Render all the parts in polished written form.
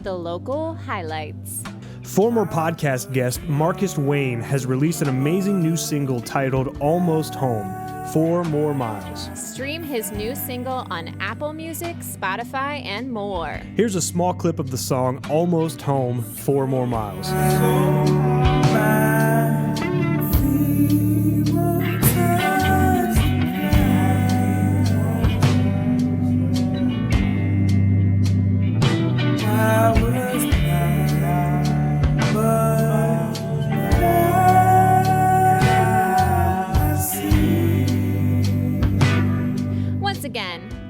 The Local Highlights. Former podcast guest Marcus Wayne has released an amazing new single titled Almost Home, 4 More Miles. Stream his new single on Apple Music, Spotify, and more. Here's a small clip of the song Almost Home, 4 More Miles.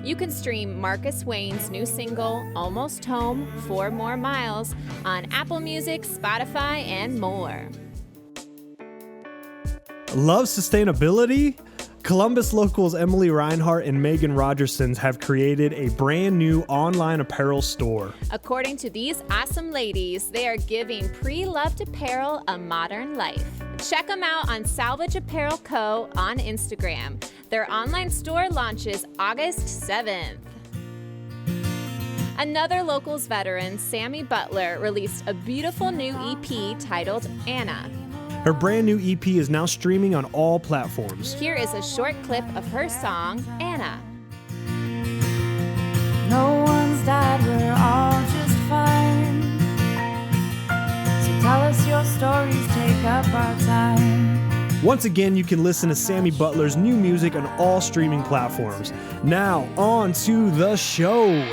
You can stream Marcus Wayne's new single, Almost Home, 4 More Miles, on Apple Music, Spotify, and more. Love sustainability? Columbus locals Emily Reinhart and Megan Rogerson have created a brand new online apparel store. According to these awesome ladies, they are giving pre-loved apparel a modern life. Check them out on Salvage Apparel Co. on Instagram. Their online store launches August 7th. Another locals veteran, Sammy Butler, released a beautiful new EP titled Anna. Her brand new EP is now streaming on all platforms. Here is a short clip of her song, Anna. No one's died, we're all just fine. So tell us your stories, take up our time. Once again, you can listen to Sammy Butler's new music on all streaming platforms. Now, on to the show.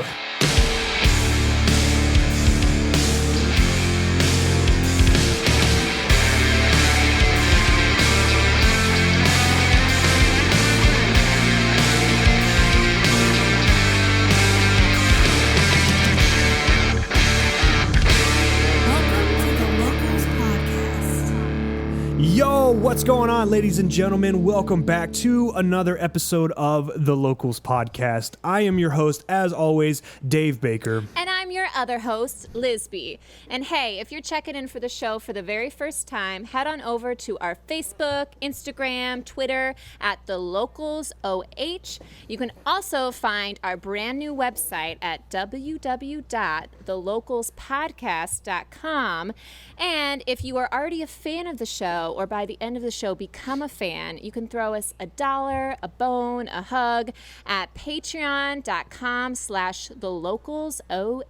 Yo, what's going on, ladies and gentlemen? Welcome back to another episode of The Locals Podcast. I am your host, as always, Dave Baker. And I'm your other host, Lisby. And hey, if you're checking in for the show for the very first time, head on over to our Facebook, Instagram, Twitter at The Locals OH. You can also find our brand new website at www.thelocalspodcast.com. And if you are already a fan of the show, or by the end of the show become a fan, you can throw us $1, a bone, a hug at patreon.com/thelocalsoh.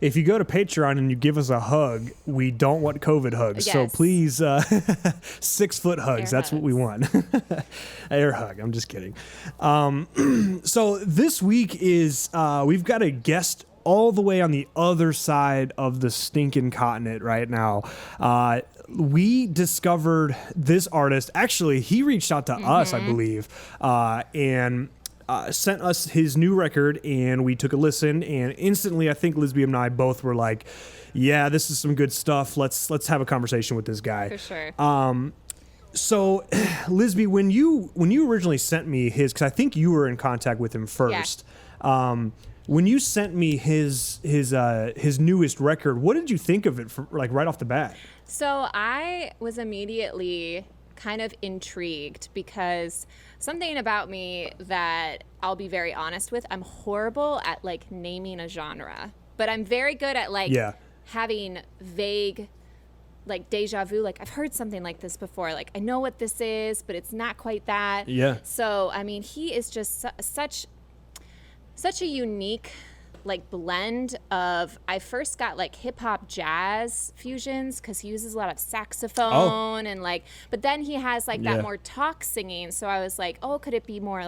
If you go to Patreon and you give us a hug, we don't want COVID hugs. Yes. So please, 6-foot hugs. That's what we want. Air hug. I'm just kidding. So this week is, we've got a guest all the way on the other side of the stinking continent right now. We discovered this artist. Actually, he reached out to us, I believe, and sent us his new record, and we took a listen, and instantly I think Lisby and I both were like, yeah, this is some good stuff. Let's have a conversation with this guy. For sure. So, Lisby, when you originally sent me his, because I think you were in contact with him first. Yeah. When you sent me his newest record, what did you think of it, right off the bat? So I was immediately kind of intrigued because something about me that I'll be very honest with, I'm horrible at naming a genre, but I'm very good at having vague deja vu. I've heard something like this before. I know what this is, but it's not quite that. Yeah. So, I mean, he is just such a unique blend of, I first got hip hop jazz fusions because he uses a lot of saxophone and but then he has that more talk singing. So I was like, oh, could it be more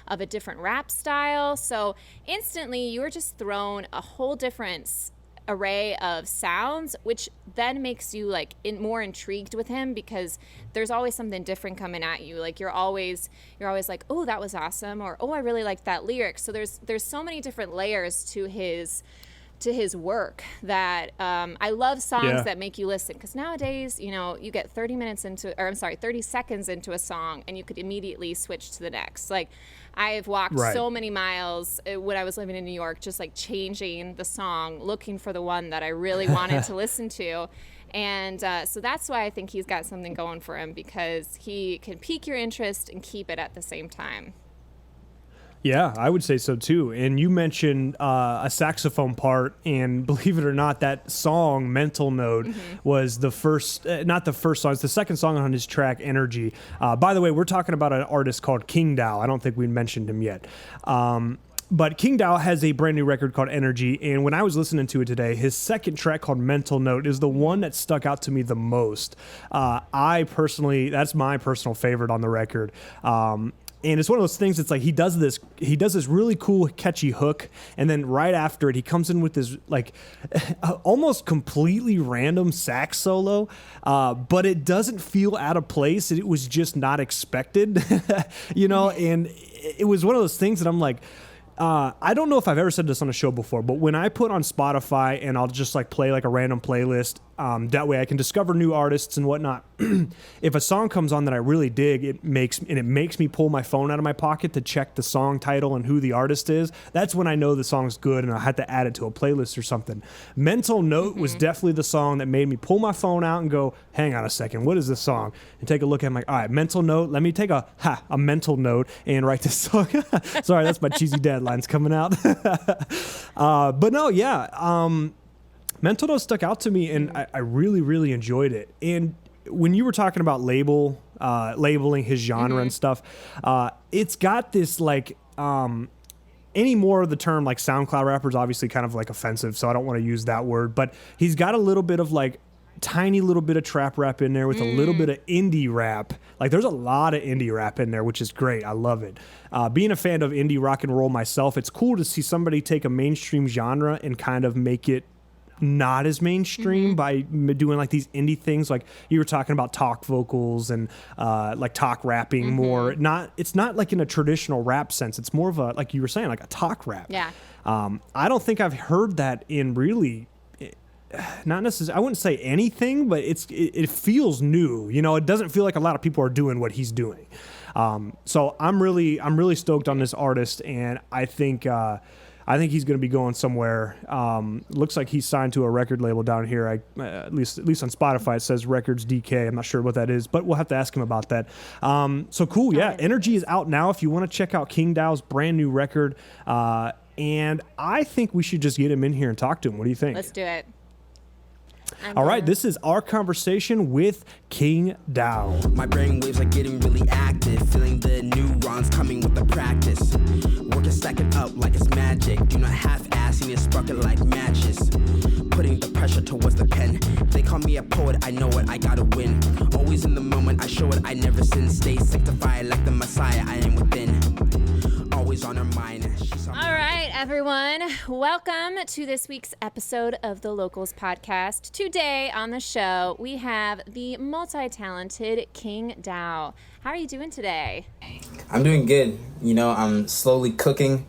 of a different rap style? So instantly you were just thrown a whole different array of sounds, which then makes you more intrigued with him because there's always something different coming at you. You're always like, oh, that was awesome, or oh, I really liked that lyric. So there's so many different layers to his work that I love songs that make you listen, because nowadays, you get 30 seconds into a song and you could immediately switch to the next. I've walked so many miles when I was living in New York, just changing the song, looking for the one that I really wanted to listen to. And so that's why I think he's got something going for him, because he can pique your interest and keep it at the same time. Yeah, I would say so too. And you mentioned a saxophone part, and believe it or not, that song "Mental Note" was the first, not the first song, it's the second song on his track "Energy." By the way, we're talking about an artist called Kingdow. I don't think we mentioned him yet. But Kingdow has a brand new record called Energy, and when I was listening to it today, his second track called Mental Note is the one that stuck out to me the most. That's my personal favorite on the record. And it's one of those things. It's like he does this really cool, catchy hook, and then right after it, he comes in with this like almost completely random sax solo, but it doesn't feel out of place. It was just not expected, And it was one of those things that I'm like. I don't know if I've ever said this on a show before, but when I put on Spotify and I'll just like play like a random playlist, that way I can discover new artists and whatnot. If a song comes on that I really dig, it makes me pull my phone out of my pocket to check the song title and who the artist is. That's when I know the song's good and I had to add it to a playlist or something. Mental Note was definitely the song that made me pull my phone out and go, hang on a second, what is this song? And take a look at it. I'm like, all right, Mental Note, let me take a mental note and write this song. Sorry, that's my cheesy deadlines coming out. But no, yeah. Mental Note stuck out to me, and I really, really enjoyed it. And when you were talking about labeling his genre and stuff, it's got this like any more of the term like SoundCloud rapper is obviously kind of like offensive, so I don't want to use that word. But he's got a little bit of like tiny little bit of trap rap in there with a little bit of indie rap. Like there's a lot of indie rap in there, which is great. I love it. Being a fan of indie rock and roll myself, it's cool to see somebody take a mainstream genre and kind of make it not as mainstream by doing like these indie things. Like you were talking about talk vocals and like talk rapping more. It's not like in a traditional rap sense. It's more of a, like you were saying, like a talk rap. Yeah. I don't think I've heard that in really not necessarily, I wouldn't say anything, but it feels new. It doesn't feel like a lot of people are doing what he's doing. So I'm really stoked on this artist, and I think he's going to be going somewhere. Looks like he's signed to a record label down here. At least on Spotify it says Records DK. I'm not sure what that is, but we'll have to ask him about that. So cool, yeah. Energy is out now if you want to check out Kingdow's brand new record. And I think we should just get him in here and talk to him. What do you think? Let's do it. All right, this is our conversation with Kingdow. My brain waves are getting really active, feeling the neurons coming with the practice. Working second up like it's magic. Do not half-assing it, spark it like matches. Putting the pressure towards the pen. They call me a poet, I know it, I gotta win. Always in the moment, I show it, I never sin. Stay sanctified like the Messiah, I am within. Always on her mind. All right, everyone. Welcome to this week's episode of the Locals Podcast. Today on the show, we have the multi-talented Kingdow. How are you doing today? I'm doing good. I'm slowly cooking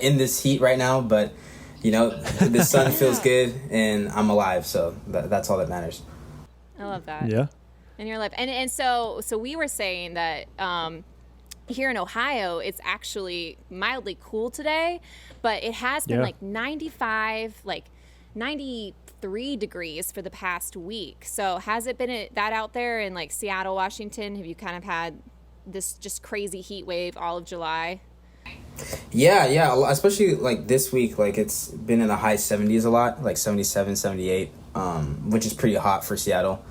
in this heat right now, but, the sun feels good and I'm alive, so that's all that matters. I love that. Yeah. In your life. And so we were saying that here in Ohio, it's actually mildly cool today, but it has been like 95, like 93 degrees for the past week. So has it been that out there in like Seattle, Washington? Have you kind of had this just crazy heat wave all of July? Yeah, especially like this week, like it's been in the high 70s a lot, like 77, 78, which is pretty hot for Seattle.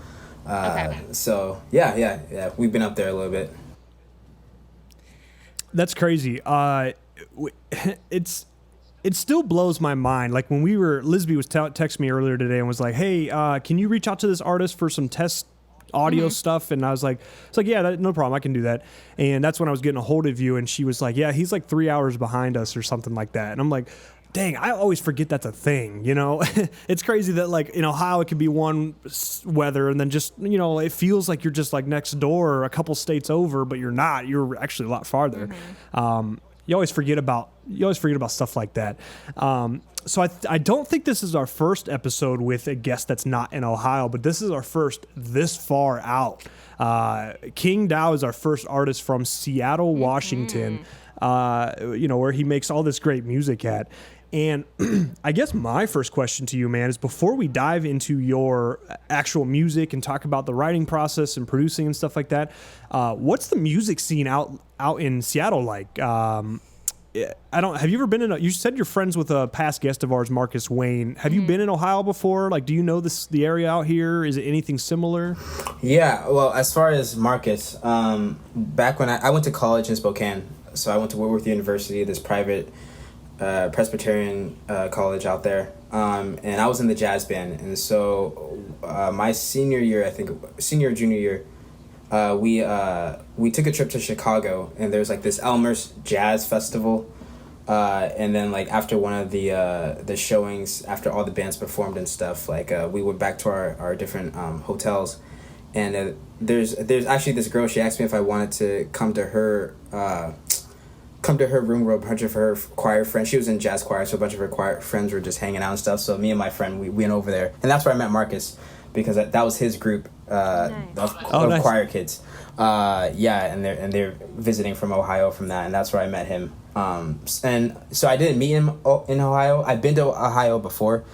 Okay. So yeah, we've been up there a little bit. That's crazy. It still blows my mind. Like when Lisby was texting me earlier today and was like, "Hey, can you reach out to this artist for some test audio stuff?" And I was like, "Yeah, no problem. I can do that." And that's when I was getting a hold of you, and she was like, "Yeah, he's like 3 hours behind us or something like that." And I'm like, dang, I always forget that's a thing, It's crazy that, like, in Ohio, it could be one weather and then just, it feels like you're just, like, next door or a couple states over, but you're not. You're actually a lot farther. You always forget about stuff like that. So I don't think this is our first episode with a guest that's not in Ohio, but this is our first this far out. Kingdow is our first artist from Seattle, Washington, where he makes all this great music at. And I guess my first question to you, man, is before we dive into your actual music and talk about the writing process and producing and stuff like that, what's the music scene out in Seattle like? I don't. Have you ever been in? You said you're friends with a past guest of ours, Marcus Wayne. Have you been in Ohio before? Like, do you know the area out here? Is it anything similar? Yeah. Well, as far as Marcus, back when I went to college in Spokane, so I went to Woodworth University, this private Presbyterian college out there, and I was in the jazz band. And so my senior year, I think senior or junior year, we took a trip to Chicago, and there's like this Elmer's Jazz Festival, and then like after one of the showings, after all the bands performed and stuff, like we went back to our different hotels, and there's actually this girl. She asked me if I wanted to come to her room where a bunch of her choir friends. She was in jazz choir, so a bunch of her choir friends were just hanging out and stuff. So me and my friend, we went over there, and that's where I met Marcus, because that was his group of nice. choir kids. And they're visiting from Ohio from that, and that's where I met him. And so I didn't meet him in Ohio. I've been to Ohio before,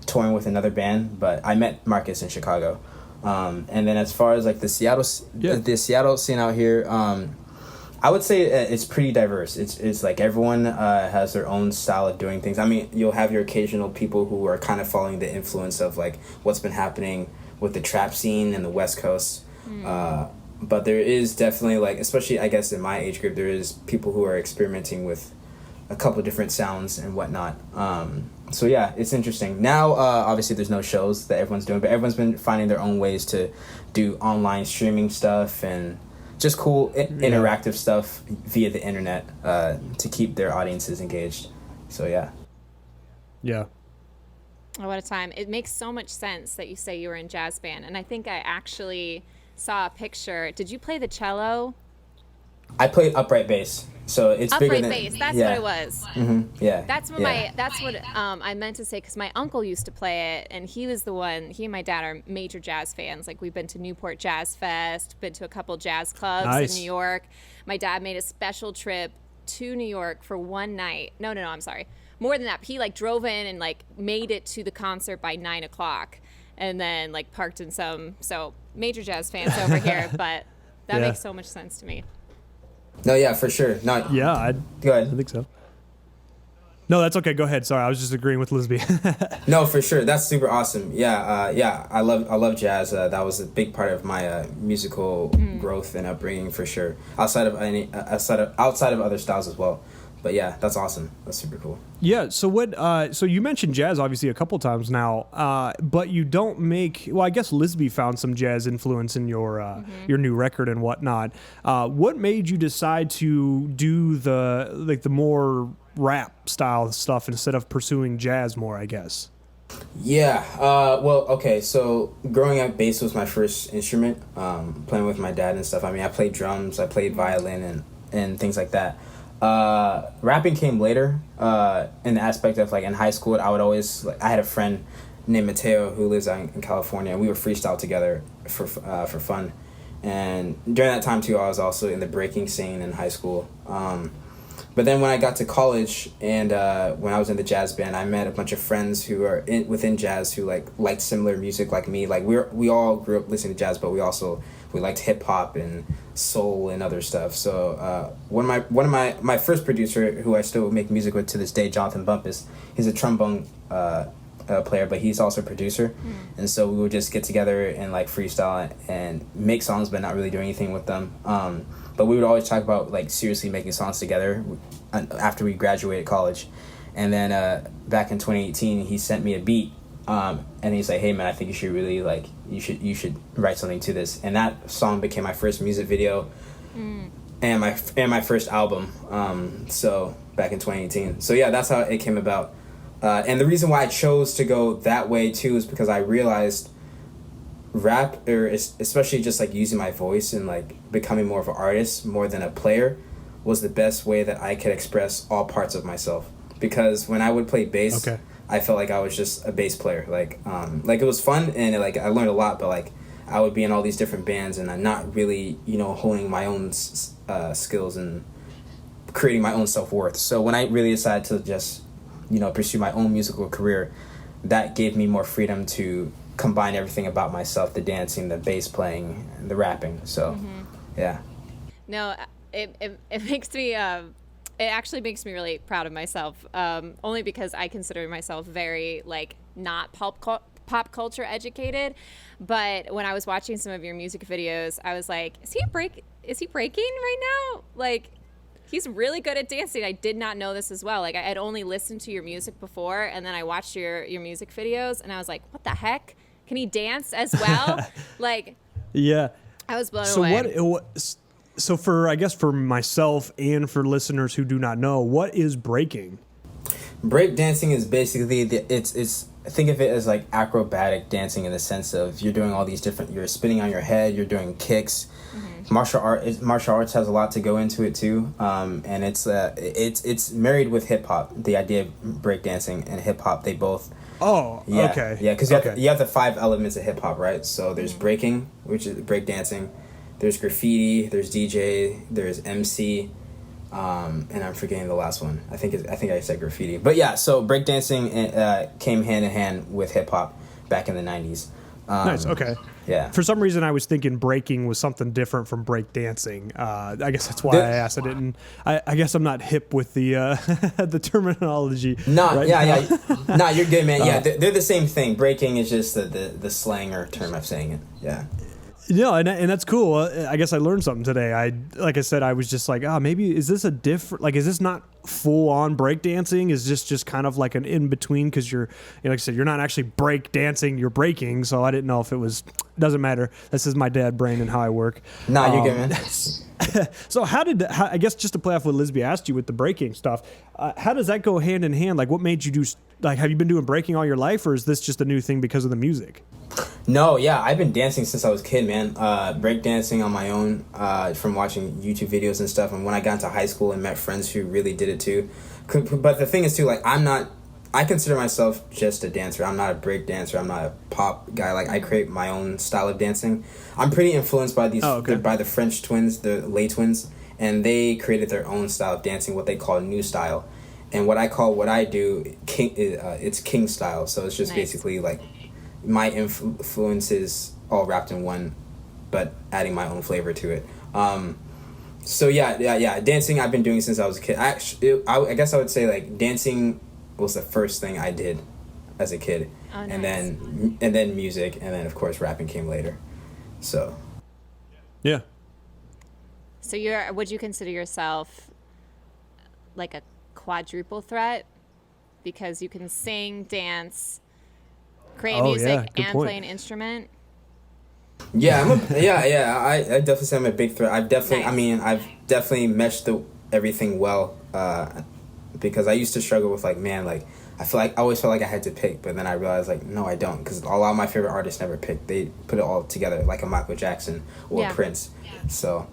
touring with another band, but I met Marcus in Chicago. And then as far as like the Seattle scene out here, I would say it's pretty diverse. It's like everyone has their own style of doing things. I mean, you'll have your occasional people who are kind of following the influence of like what's been happening with the trap scene in the West Coast. But there is definitely, like, especially I guess in my age group, there is people who are experimenting with a couple of different sounds and whatnot. So yeah, it's interesting. Now, obviously there's no shows that everyone's doing, but everyone's been finding their own ways to do online streaming stuff and just cool interactive stuff via the internet to keep their audiences engaged. So yeah. Yeah. Oh, what a time. It makes so much sense that you say you were in jazz band. And I think I actually saw a picture. Did you play the cello? I played upright bass. So it's bigger Upright than... bass. That's yeah. what it was. Mm-hmm. Yeah. That's what I meant to say, because my uncle used to play it, and he was the one. He and my dad are major jazz fans. Like, we've been to Newport Jazz Fest, been to a couple jazz clubs Nice. in New York. My dad made a special trip to New York for one night. No, I'm sorry. More than that. He like drove in and like made it to the concert by 9:00, and then like parked in some. So major jazz fans over here, but that makes so much sense to me. No, yeah, for sure. No, Yeah, go ahead. I think so. No, that's okay. Go ahead. Sorry, I was just agreeing with Lisby. No, for sure. That's super awesome. Yeah, I love jazz. That was a big part of my musical growth and upbringing, for sure. Outside of other styles as well. But yeah, that's awesome. That's super cool. Yeah. So so you mentioned jazz obviously a couple times now, but you don't make. Well, I guess Lisby found some jazz influence in your new record and whatnot. What made you decide to do the more rap style stuff instead of pursuing jazz more, I guess? Yeah. Well, okay. So growing up, bass was my first instrument. Playing with my dad and stuff. I mean, I played drums, I played violin and things like that. Rapping came later, in the aspect of like in high school, I would always I had a friend named Mateo who lives out in California, and we would freestyle together for fun. And during that time too, I was also in the breaking scene in high school. But then when I got to college and when I was in the jazz band, I met a bunch of friends who are within jazz who liked similar music like me. Like we all grew up listening to jazz, but we liked hip hop and soul and other stuff. So one of my first producer, who I still make music with to this day, Jonathan Bumpus, he's a trombone player, but he's also a producer. And so we would just get together and like freestyle and make songs, but not really do anything with them. But we would always talk about like seriously making songs together after we graduated college. And then back in 2018, he sent me a beat, and he's like, "Hey man, I think you should really you should write something to this." And that song became my first music video and my first album. So back in 2018. So yeah, that's how it came about. And the reason why I chose to go that way too is because I realized rap, or especially just like using my voice and like becoming more of an artist more than a player, was the best way that I could express all parts of myself. Because when I would play bass, I felt like I was just a bass player. Like it was fun and like I learned a lot, but like I would be in all these different bands and I'm not really honing my own skills and creating my own self-worth. So when I really decided to just pursue my own musical career, that gave me more freedom to combine everything about myself: the dancing, the bass playing, and the rapping. So yeah. No, it makes me it actually makes me really proud of myself, only because I consider myself very like not pop culture educated. But when I was watching some of your music videos, I was like, is he breaking right now? Like, he's really good at dancing. I did not know this as well. Like, I had only listened to your music before, and then I watched your music videos, and I was like, what the heck? Can he dance as well? Like, yeah, I was blown away. So for, I guess, for myself and for listeners who do not know, what is breaking? Break dancing is basically it's think of it as like acrobatic dancing in the sense of you're doing all these different, you're spinning on your head, you're doing kicks. Martial arts has a lot to go into it too, and it's married with hip hop. The idea of break dancing and hip hop, they both. Okay. Yeah, because you have the 5 elements of hip hop, right? So there's breaking, which is break dancing. There's graffiti. There's DJ. There's MC. And I'm forgetting the last one. I think I said graffiti. But yeah, so breakdancing came hand in hand with hip hop back in the 90s. Nice. Okay. Yeah. For some reason, I was thinking breaking was something different from break dancing. I guess that's why I asked. I guess I'm not hip with the the terminology. No, right yeah. No, you're good, man. Yeah, Uh, they're the same thing. Breaking is just the slang or term of saying it. Yeah. No, and that's cool. I guess I learned something today. Like I said, I was just like, maybe is this a different? Like, is this not full on break dancing? Is this just kind of like an in between? Because like I said, you're not actually break dancing. You're breaking. So I didn't know if it was. Doesn't matter. This is my dad brain and how I work. Nah, you're good, man. So I guess just to play off what Lisby asked you with the breaking stuff, how does that go hand in hand? Like, what made you do? Like, have you been doing breaking all your life, or is this just a new thing because of the music? No, yeah, I've been dancing since I was a kid, man. Break dancing on my own from watching YouTube videos and stuff. And when I got into high school and met friends who really did it too. But the thing is too, like, I consider myself just a dancer. I'm not a break dancer. I'm not a pop guy. Like, I create my own style of dancing. I'm pretty influenced by by the French twins, the Lay twins, and they created their own style of dancing, what they call new style. And what I do, it's king style. So it's just basically like my influences all wrapped in one, but adding my own flavor to it. So yeah. Dancing I've been doing since I was a kid. I guess I would say like dancing was the first thing I did as a kid, nice. and then music, and then of course rapping came later. So yeah. So would you consider yourself like a quadruple threat, because you can sing, dance, create music, and play an instrument? Yeah, I definitely say I'm a big threat. I've definitely meshed everything well, because I used to struggle with like, man, like I always felt like I had to pick, but then I realized like, no, I don't, because a lot of my favorite artists never pick. They put it all together, like a Michael Jackson or Prince. So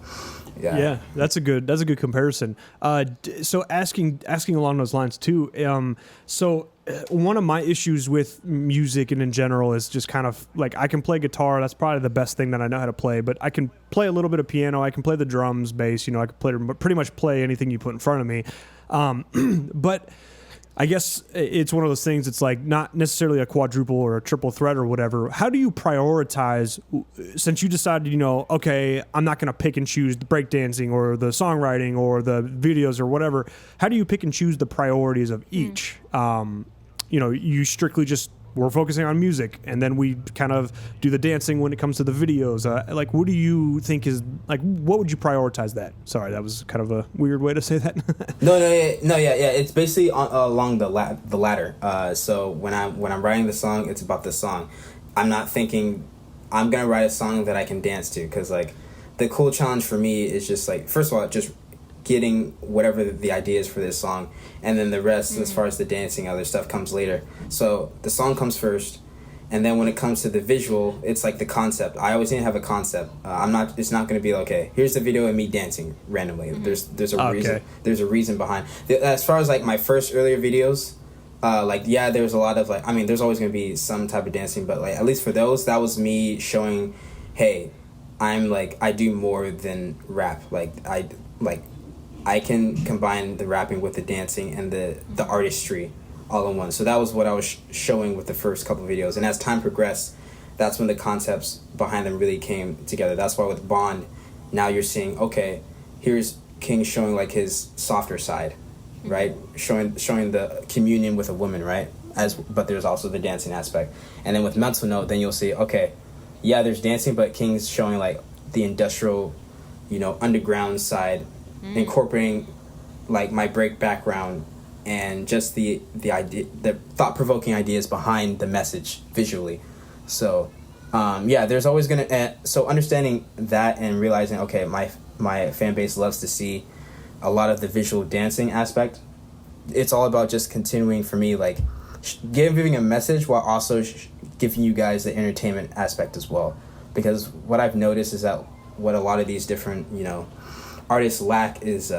yeah, that's a good comparison. So asking along those lines too. So one of my issues with music and in general is just kind of like, I can play guitar. That's probably the best thing that I know how to play. But I can play a little bit of piano. I can play the drums, bass. I can pretty much play anything you put in front of me. But I guess it's one of those things. It's like not necessarily a quadruple or a triple threat or whatever. How do you prioritize, since you decided, okay, I'm not going to pick and choose the breakdancing or the songwriting or the videos or whatever. How do you pick and choose the priorities of each? You strictly just, we're focusing on music, and then we kind of do the dancing when it comes to the videos. Like, what do you think is, like, what would you prioritize that? Sorry, that was kind of a weird way to say that. No, yeah. It's basically along the ladder. So when I'm writing the song, it's about the song. I'm not thinking I'm gonna write a song that I can dance to, because like the cool challenge for me is just like, first of all, just getting whatever the idea is for this song, and then the rest, as far as the dancing, other stuff comes later. So the song comes first, and then when it comes to the visual, it's like the concept. I always need to have a concept. It's not going to be like, okay, here's the video of me dancing randomly. There's a reason. There's a reason behind. As far as like my first earlier videos, there's a lot of like, there's always going to be some type of dancing, but like at least for those, that was me showing, hey, I do more than rap. I can combine the rapping with the dancing and the artistry all in one. So that was what I was showing with the first couple of videos. And as time progressed, that's when the concepts behind them really came together. That's why with Bond, now you're seeing, okay, here's King showing like his softer side, right? Showing the communion with a woman, right? But there's also the dancing aspect. And then with Mental Note, then you'll see, okay, yeah, there's dancing, but King's showing like the industrial, underground side, incorporating like my break background and just the idea, the thought-provoking ideas behind the message visually. So there's always gonna so understanding that and realizing, okay, my fan base loves to see a lot of the visual dancing aspect. It's all about just continuing for me, like giving a message while also giving you guys the entertainment aspect as well. Because what I've noticed is that what a lot of these different artists lack is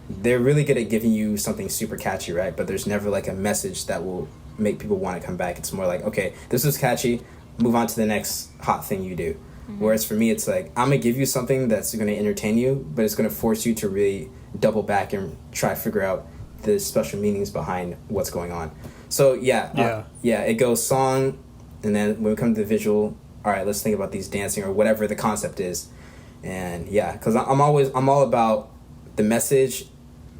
they're really good at giving you something super catchy, right? But there's never like a message that will make people want to come back. It's more like, okay, this is catchy, move on to the next hot thing you do. Whereas for me, it's like, I'm going to give you something that's going to entertain you, but it's going to force you to really double back and try to figure out the special meanings behind what's going on. So it goes song, and then when we come to the visual, all right, let's think about these dancing or whatever the concept is. And because I'm all about the message,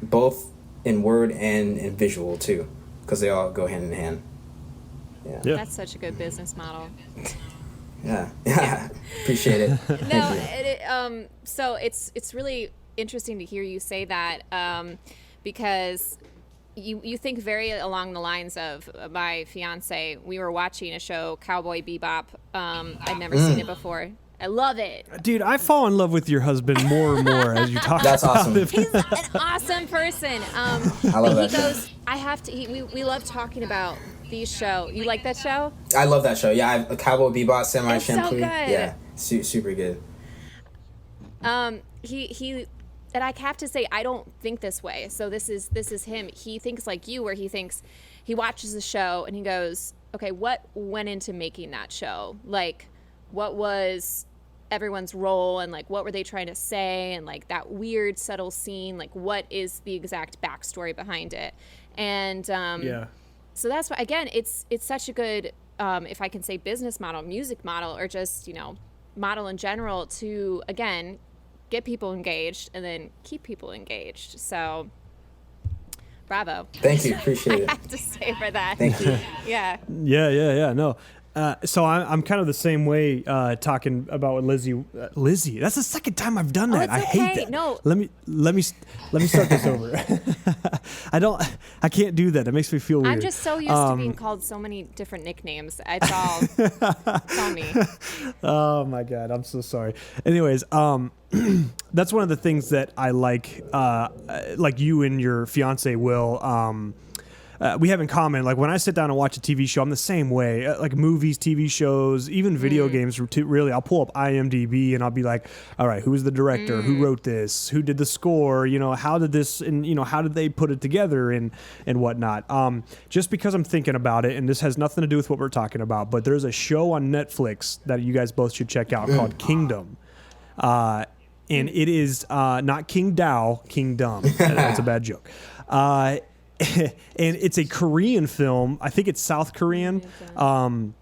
both in word and in visual too, because they all go hand in hand. Yeah. That's such a good business model. Yeah. Appreciate it. So it's really interesting to hear you say that, because you think very along the lines of my fiance. We were watching a show, Cowboy Bebop. I'd never seen it before. I love it. Dude, I fall in love with your husband more and more as you talk That's about awesome. it. He's an awesome person. I love that he goes, show. I have to. We love talking about these show. You like that show? I love that show. Yeah, I have a Cowboy Bebop, Samurai It's so Champloo. good. Yeah, super good. He and I have to say, I don't think this way. So this is him. He thinks like you, where he watches the show and he goes, okay, what went into making that show? Like, what was everyone's role, and like what were they trying to say, and like that weird subtle scene, like what is the exact backstory behind it? And so that's why, again, it's such a good, if I can say, business model, music model, or just model in general, to again get people engaged and then keep people engaged. So bravo. Thank you. Appreciate it. I have to say for that. Thank you. Yeah. Yeah. No. So I'm kind of the same way, talking about what Lizzie. That's the second time I've done that. it's I hate okay. that. No. Let me start this over. I can't do that. It makes me feel weird. I'm just so used to being called so many different nicknames. It's all me. Oh my God, I'm so sorry. Anyways, that's one of the things that I like you and your fiance Will. We have in common. Like when I sit down and watch a TV show, I'm the same way. Like movies, TV shows, even video games. Really, I'll pull up IMDb and I'll be like, all right, who is the director? Who wrote this? Who did the score? How did this? And how did they put it together and whatnot? Just because I'm thinking about it, and this has nothing to do with what we're talking about, but there's a show on Netflix that you guys both should check out called Kingdom. And it is not Kingdow, Kingdom. That's a bad joke. And it's a Korean film. I think it's South Korean. And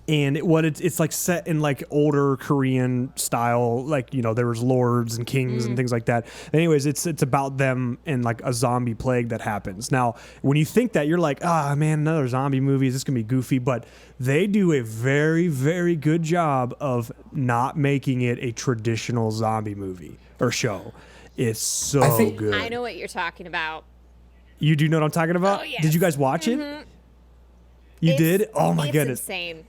it's like set in like older Korean style, like, there was lords and kings and things like that. Anyways, it's about them and like a zombie plague that happens. Now, when you think that, you're like, man, another zombie movie. Is this gonna be goofy? But they do a very, very good job of not making it a traditional zombie movie or show. It's so good. I know what you're talking about. You do know what I'm talking about? Oh, yes. Did you guys watch it? You did? Oh my goodness. It's insane.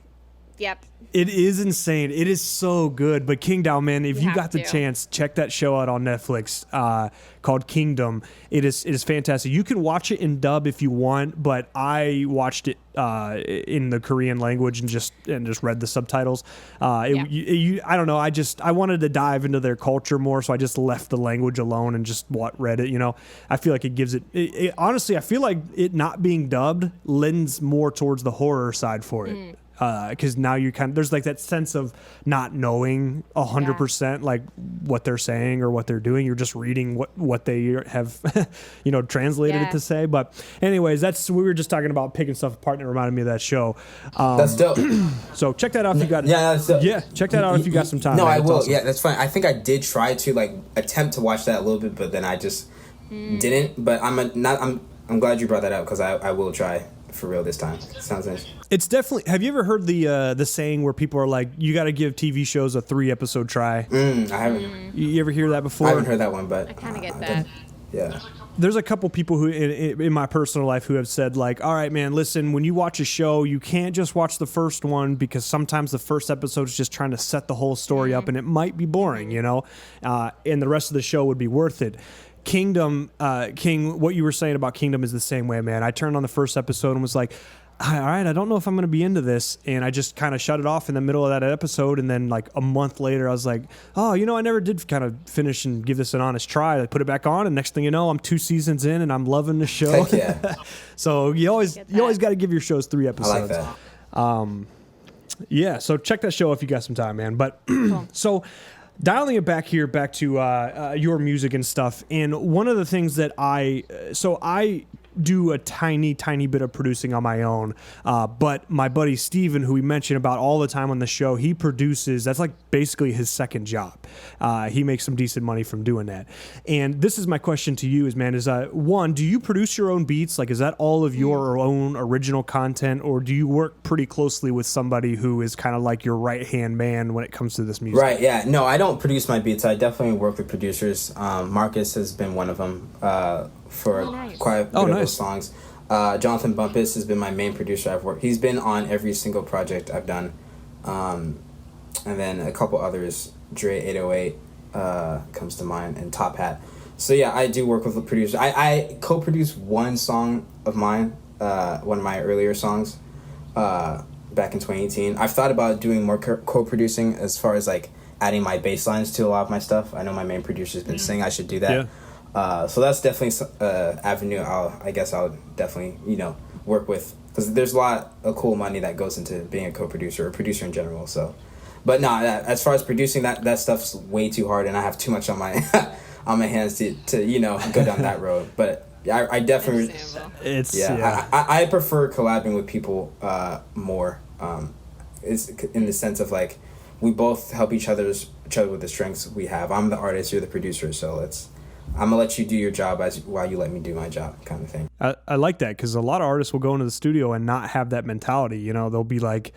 Yep. It is insane. It is so good. But Kingdow, man, if you have got the to. chance, check that show out on Netflix called Kingdom. It is fantastic. You can watch it in dub if you want, but I watched it in the Korean language and just read the subtitles. I don't know. I wanted to dive into their culture more, so I just left the language alone and just read it. I feel like it gives it honestly, I feel like it not being dubbed lends more towards the horror side for it. because now you there's like that sense of not knowing 100% like what they're saying or what they're doing. You're just reading what they have, translated it to say. But anyways, we were just talking about picking stuff apart, and it reminded me of that show. That's dope. So check that out if you got. Yeah, that's dope. Yeah, check that out if you got some time. No, man. I will. Awesome. Yeah, that's fine. I think I did try to like attempt to watch that a little bit, but then I just didn't. But I'm glad you brought that up because I will try for real this time. Sounds nice. It's definitely. Have you ever heard the saying where people are like, "You got to give TV shows a 3-episode try"? I haven't. You ever hear that before? I haven't heard that one, but I kind of get that. Yeah. There's a couple people who in my personal life who have said like, all right, man, listen, when you watch a show, you can't just watch the first one because sometimes the first episode is just trying to set the whole story up and it might be boring, and the rest of the show would be worth it. King, what you were saying about Kingdom is the same way, man. I turned on the first episode and was like, all right, I don't know if I'm going to be into this. And I just kind of shut it off in the middle of that episode. And then like a month later, I was like, oh, I never did kind of finish and give this an honest try. I put it back on. And next thing you know, I'm 2 seasons in and I'm loving the show. Heck yeah. So you always got to give your shows 3 episodes. I like that. Yeah. So check that show if you got some time, man. But so dialing it back to your music and stuff. And one of the things that I do a tiny bit of producing on my own, but my buddy Steven, who we mention about all the time on the show, he produces. That's like basically his second job. He makes some decent money from doing that. And this is my question to you: one, do you produce your own beats? Like, is that all of your own original content, or do you work pretty closely with somebody who is kind of like your right hand man when it comes to this music? Right. Yeah. No, I don't produce my beats. I definitely work with producers. Marcus has been one of them. For quite a bit of those songs. Jonathan Bumpus has been my main producer. He's been on every single project I've done. And then a couple others, Dre 808 comes to mind, and Top Hat. So yeah, I do work with the producers. I co-produced one song of mine, one of my earlier songs, back in 2018. I've thought about doing more co-producing as far as like adding my bass lines to a lot of my stuff. I know my main producer's been saying I should do that. Yeah. So that's definitely an avenue I guess I'll definitely, work with. Because there's a lot of cool money that goes into being a co-producer or producer in general. So, but no, as far as producing, that stuff's way too hard, and I have too much on my on my hands to go down that road. But I definitely, I prefer collabing with people more. It's in the sense of like we both help each other with the strengths we have. I'm the artist, you're the producer, so I'm gonna let you do your job while you let me do my job, kind of thing. I like that because a lot of artists will go into the studio and not have that mentality. They'll be like,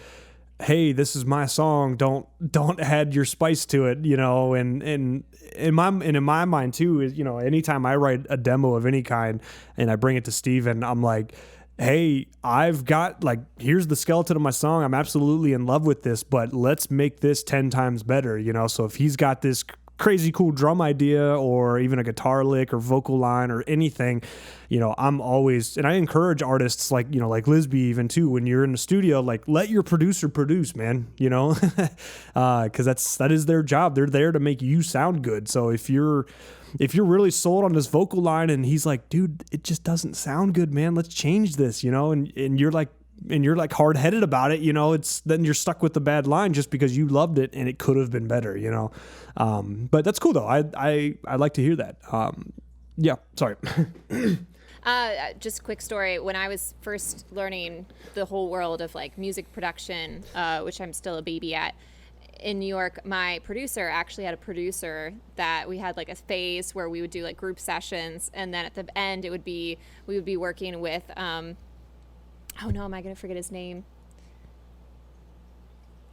"Hey, this is my song. Don't add your spice to it." And in my mind too is anytime I write a demo of any kind and I bring it to Steven, I'm like, hey, I've got here's the skeleton of my song. I'm absolutely in love with this, but let's make this 10 times better. So if he's got this crazy cool drum idea or even a guitar lick or vocal line or anything, I'm always, and I encourage artists like Lisby even too, when you're in the studio, let your producer produce, man, because that is their job. They're there to make you sound good. So if you're really sold on this vocal line and he's like, dude, it just doesn't sound good, man, let's change this, and you're like hard-headed about it, then you're stuck with the bad line just because you loved it and it could have been better, but that's cool though. I like to hear that. Yeah, sorry. Just a quick story. When I was first learning the whole world of music production, which I'm still a baby at, in New York, my producer actually had a producer that we had a phase where we would do group sessions, and then at the end we would be working with oh no, am I going to forget his name?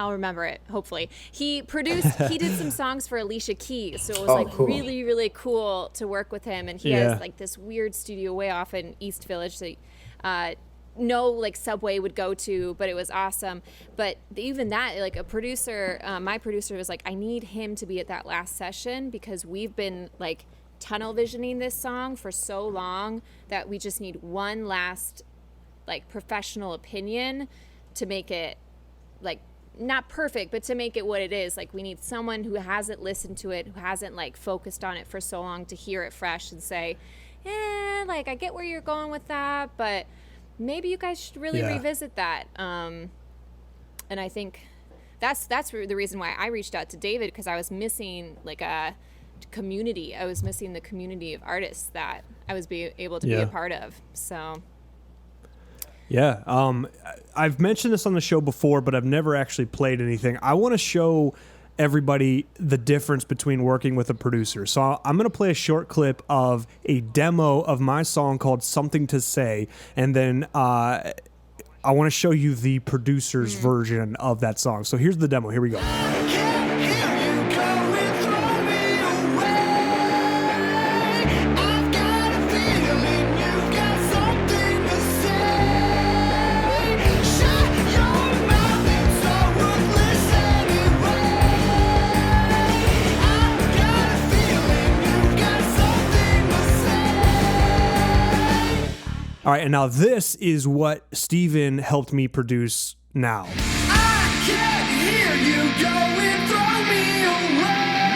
I'll remember it, hopefully. He did some songs for Alicia Keys, so it was cool. Really, really cool to work with him. And he has this weird studio way off in East Village that no subway would go to, but it was awesome. But even that, a producer, my producer was like, I need him to be at that last session because we've been tunnel visioning this song for so long that we just need one last professional opinion to make it not perfect, but to make it what it is. We need someone who hasn't listened to it, who hasn't focused on it for so long to hear it fresh and say, I get where you're going with that, but maybe you guys should really revisit that. And I think that's the reason why I reached out to David, because I was missing like a community. I was missing the community of artists that I was able to be a part of. So. Yeah. I've mentioned this on the show before, but I've never actually played anything. I want to show everybody the difference between working with a producer. So I'm going to play a short clip of a demo of my song called Something to Say, and then I want to show you the producer's version of that song. So here's the demo. Here we go. All right, and now this is what Steven helped me produce now. I can't hear you going, throw me away.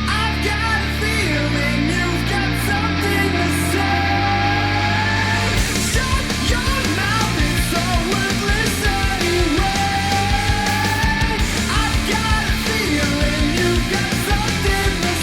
I've got a feeling you've got something to say. Shut your mouth, it's so worthless anyway. I've got a feeling you've got something to say.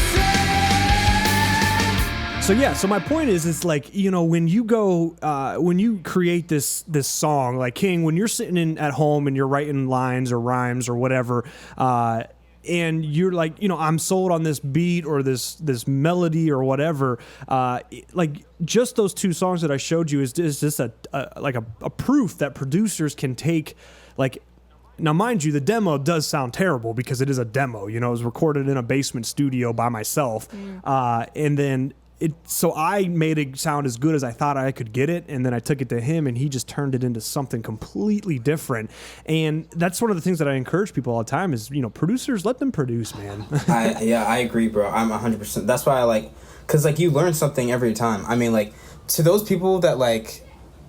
So yeah, so my point is, it's like, you know, when you go, when you create this song, like King, when you're sitting at home and you're writing lines or rhymes or whatever, and you're like, you know, I'm sold on this beat or this melody or whatever, like just those two songs that I showed you is just a proof that producers can take, like. Now, mind you, the demo does sound terrible because it is a demo. You know, it was recorded in a basement studio by myself, and then. So I made it sound as good as I thought I could get it, and then I took it to him, and he just turned it into something completely different. And that's one of the things that I encourage people all the time is, you know, producers, let them produce, man. I agree, bro. I'm 100%. That's why I like, because like you learn something every time. I mean, like to those people that like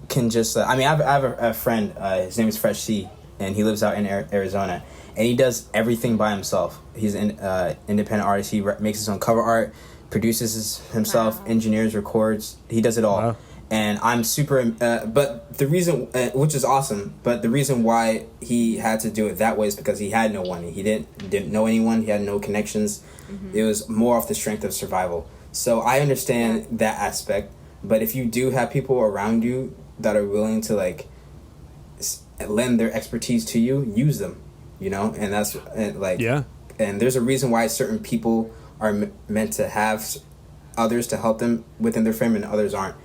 can just, I mean, I have a friend. His name is Fresh C, and he lives out in Arizona, and he does everything by himself. He's an independent artist. He makes his own cover art. Produces himself, engineers, records. He does it all. Wow. And I'm super, but the reason, which is awesome, but the reason why he had to do it that way is because he had no one. He didn't know anyone. He had no connections. It was more off the strength of survival. So I understand that aspect. But if you do have people around you that are willing to like lend their expertise to you, use them, you know? And that's like, yeah. And there's a reason why certain people are meant to have others to help them within their frame and others aren't,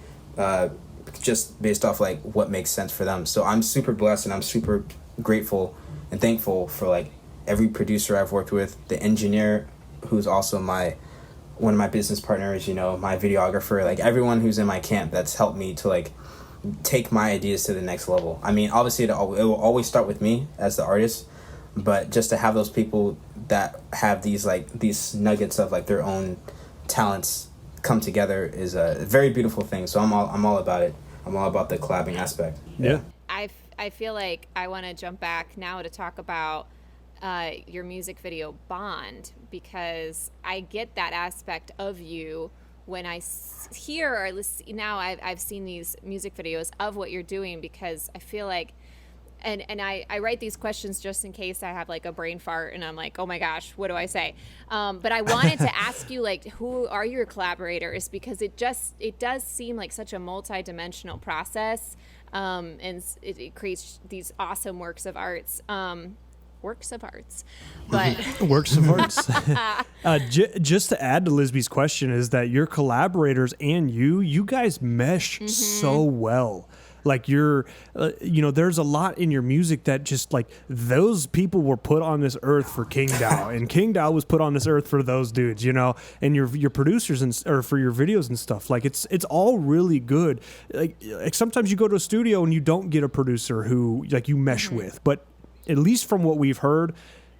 just based off like what makes sense for them. So I'm super blessed and I'm super grateful and thankful for like every producer I've worked with, the engineer who's also one of my business partners, you know, my videographer, like everyone who's in my camp that's helped me to like take my ideas to the next level. I mean, obviously it will always start with me as the artist, but just to have those people that have these nuggets of like their own talents come together is a very beautiful thing. So I'm all about it. I'm all about the collabing aspect. Yeah. I feel like I want to jump back now to talk about your music video Bond, because I get that aspect of you when I hear or listen. Now I've seen these music videos of what you're doing, because I feel like And I write these questions just in case I have like a brain fart and I'm like, oh my gosh, what do I say? But I wanted to ask you, like, who are your collaborators? Because it does seem like such a multi-dimensional process, and it creates these awesome works of arts. But works of arts. Just to add to Lisby's question is that your collaborators and you guys mesh so well. Like you're, there's a lot in your music that just like those people were put on this earth for Kingdow, and Kingdow was put on this earth for those dudes, you know. And your producers or for your videos and stuff, like it's all really good. Like sometimes you go to a studio and you don't get a producer who like you mesh with, but at least from what we've heard,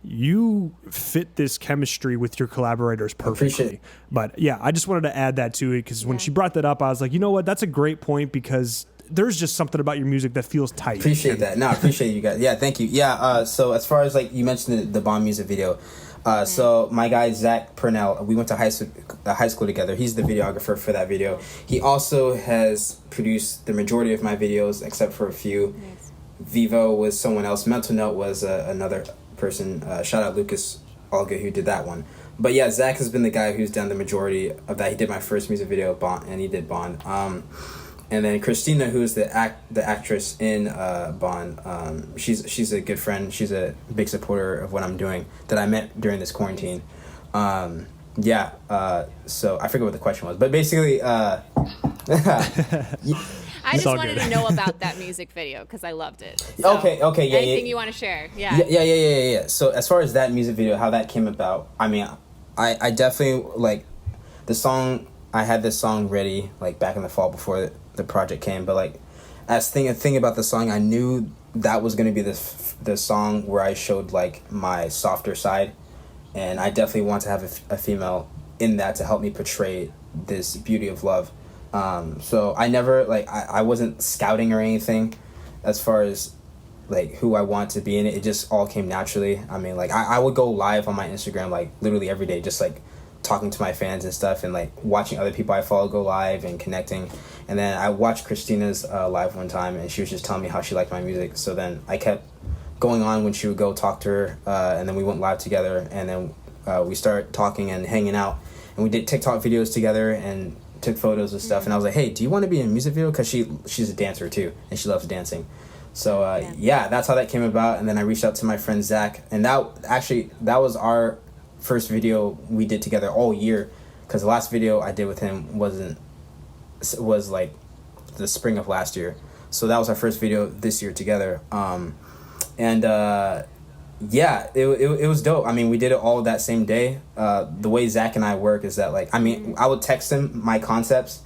you fit this chemistry with your collaborators perfectly. But yeah, I just wanted to add that to it because when she brought that up, I was like, you know what, that's a great point because there's just something about your music that feels tight. Appreciate that. No, I appreciate you guys. Yeah, thank you. Yeah, so as far as like you mentioned the Bond music video, so my guy Zach Purnell, we went to high school together. He's the videographer for that video. He also has produced the majority of my videos except for a few. Nice. Vivo was someone else. Mental Note was another person. Shout out Lucas Olga who did that one. But yeah, Zach has been the guy who's done the majority of that. He did my first music video, Bond, and he did Bond. And then Christina, who is the actress in Bond, she's a good friend. She's a big supporter of what I'm doing that I met during this quarantine. So I forget what the question was, but basically, I just all wanted good. to know about that music video because I loved it. So, Okay, yeah, anything yeah. you want to share? Yeah. Yeah. So as far as that music video, how that came about, I mean, I definitely like the song. I had this song ready like back in the fall before the project came, but like as thing about the song, I knew that was gonna be the song where I showed like my softer side, and I definitely want to have a female in that to help me portray this beauty of love. So I never like I wasn't scouting or anything as far as like who I want to be in it. It just all came naturally. I mean, like I would go live on my Instagram like literally every day, just like talking to my fans and stuff, and like watching other people I follow go live and connecting. And then I watched Christina's live one time, and she was just telling me how she liked my music. So then I kept going on when she would go talk to her, and then we went live together, and then we started talking and hanging out, and we did TikTok videos together and took photos and stuff. And I was like, hey, do you want to be in a music video? Because she's a dancer too, and she loves dancing. So that's how that came about. And then I reached out to my friend Zach, and that was our first video we did together all year, because the last video I did with him was like the spring of last year. So that was our first video this year together. It was dope. I mean, we did it all that same day. The way Zach and I work is that like, I mean, I would text him my concepts,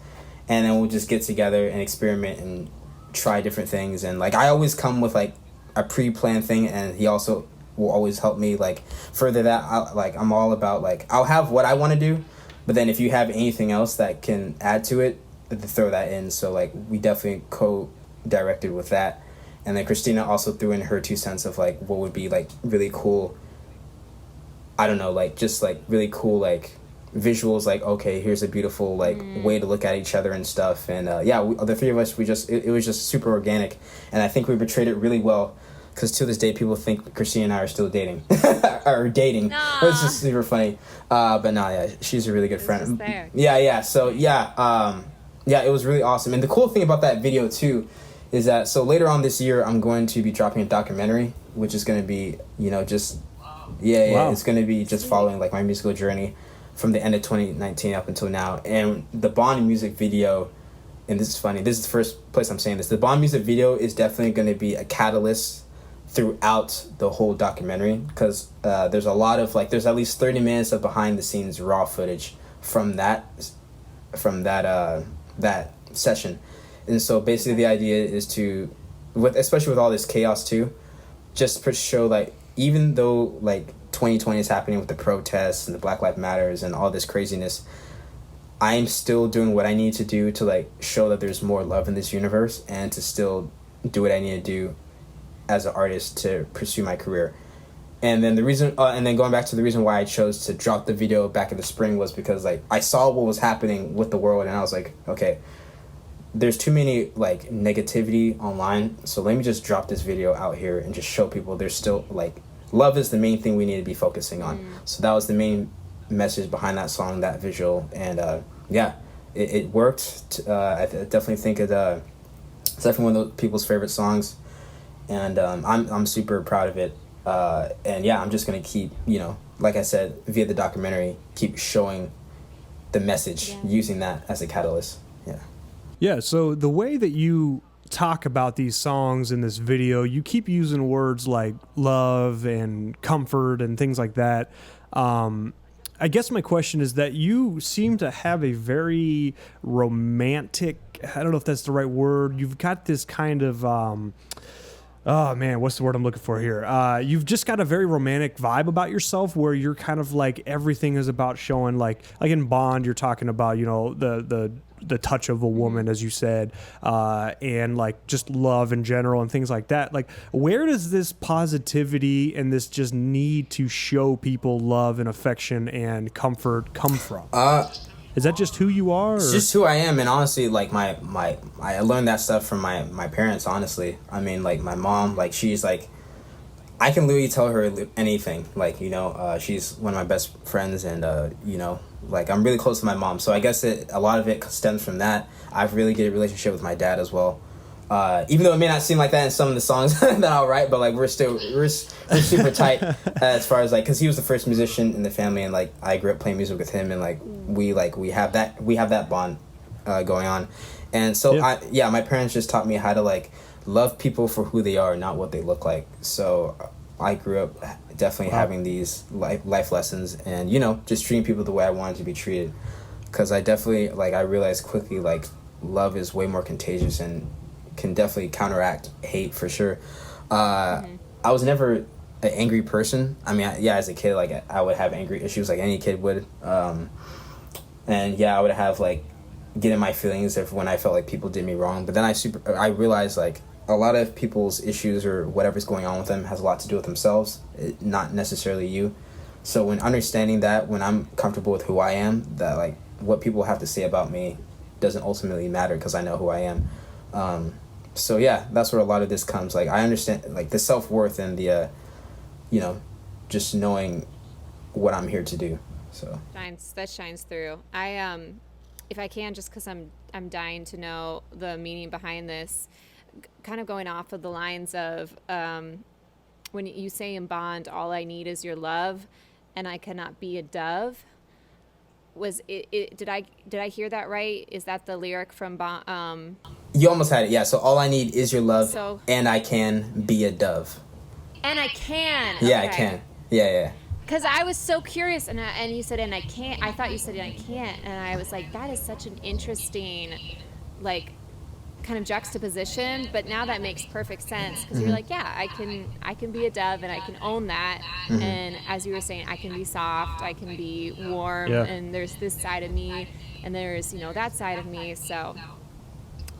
and then we'll just get together and experiment and try different things. And like I always come with like a pre-planned thing, and he also will always help me like further that. I'm all about like I'll have what I want to do, but then if you have anything else that can add to it, throw that in. So like we definitely co-directed with that. And then Christina also threw in her 2 cents of like what would be like really cool, I don't know, like just like really cool like visuals, like okay, here's a beautiful like way to look at each other and stuff. And the three of us, it was just super organic, and I think we portrayed it really well, because to this day people think Christina and I are still dating or dating. It's just super funny. But no, yeah, she's a really good friend. So it was really awesome. And the cool thing about that video too is that so later on this year I'm going to be dropping a documentary, which is going to be it's going to be just following like my musical journey from the end of 2019 up until now. And the Bond music video, and this is funny, this is the first place I'm saying this, the Bond music video is definitely going to be a catalyst throughout the whole documentary, because there's a lot of like there's at least 30 minutes of behind the scenes raw footage from that session. And so basically the idea is to, especially with all this chaos too, just show like even though like 2020 is happening with the protests and the Black Lives Matters and all this craziness, I'm still doing what I need to do to like show that there's more love in this universe, and to still do what I need to do as an artist to pursue my career. And then going back to the reason why I chose to drop the video back in the spring was because like I saw what was happening with the world, and I was like, okay, there's too many like negativity online, so let me just drop this video out here and just show people there's still like love is the main thing we need to be focusing on. So that was the main message behind that song, that visual. And it worked. I definitely think it's definitely one of those people's favorite songs, and I'm super proud of it. I'm just gonna keep, like I said, via the documentary, keep showing the message, using that as a catalyst. Yeah, so the way that you talk about these songs in this video, you keep using words like love and comfort and things like that. I guess my question is that you seem to have a very romantic, I don't know if that's the right word, you've got this kind of, oh man, what's the word I'm looking for here? You've just got a very romantic vibe about yourself, where you're kind of like everything is about showing like in Bond, you're talking about, the touch of a woman, as you said, and like just love in general and things like that. Like, where does this positivity and this just need to show people love and affection and comfort come from? Is that just who you are? It's just who I am, and honestly, like I learned that stuff from my parents. Honestly, I mean, like my mom, like she's like, I can literally tell her anything. Like she's one of my best friends, and like I'm really close to my mom. So I guess a lot of it stems from that. I've really good relationship with my dad as well. Even though it may not seem like that in some of the songs that I'll write, but like we're super tight as far as like, because he was the first musician in the family, and like I grew up playing music with him, and like we have that bond going on, and so my parents just taught me how to like love people for who they are, not what they look like. So I grew up definitely having these life lessons, and just treating people the way I wanted to be treated, because I definitely like I realized quickly like love is way more contagious and can definitely counteract hate for sure. I was never an angry person. I mean, as a kid, like I would have angry issues like any kid would. And I would have like get in my feelings when I felt like people did me wrong. But then I realized like a lot of people's issues or whatever's going on with them has a lot to do with themselves, not necessarily you. So when understanding that, when I'm comfortable with who I am, that like what people have to say about me doesn't ultimately matter because I know who I am. So yeah, that's where a lot of this comes. Like I understand like the self-worth and the just knowing what I'm here to do. So that shines through. I if I can, just because I'm dying to know the meaning behind this, kind of going off of the lines of when you say in Bond, all I need is your love and I cannot be a dove. Was it did I hear that right? Is that the lyric from Bond? You almost had it, yeah. So all I need is your love, and I can be a dove. And I can. Yeah, okay. I can. Yeah. Because I was so curious, and you said, and I can't. I thought you said, and I can't, and I was like, that is such an interesting, like, kind of juxtaposition. But now that makes perfect sense because you're like, yeah, I can be a dove, and I can own that. And as you were saying, I can be soft, I can be warm, and there's this side of me, and there's that side of me. So.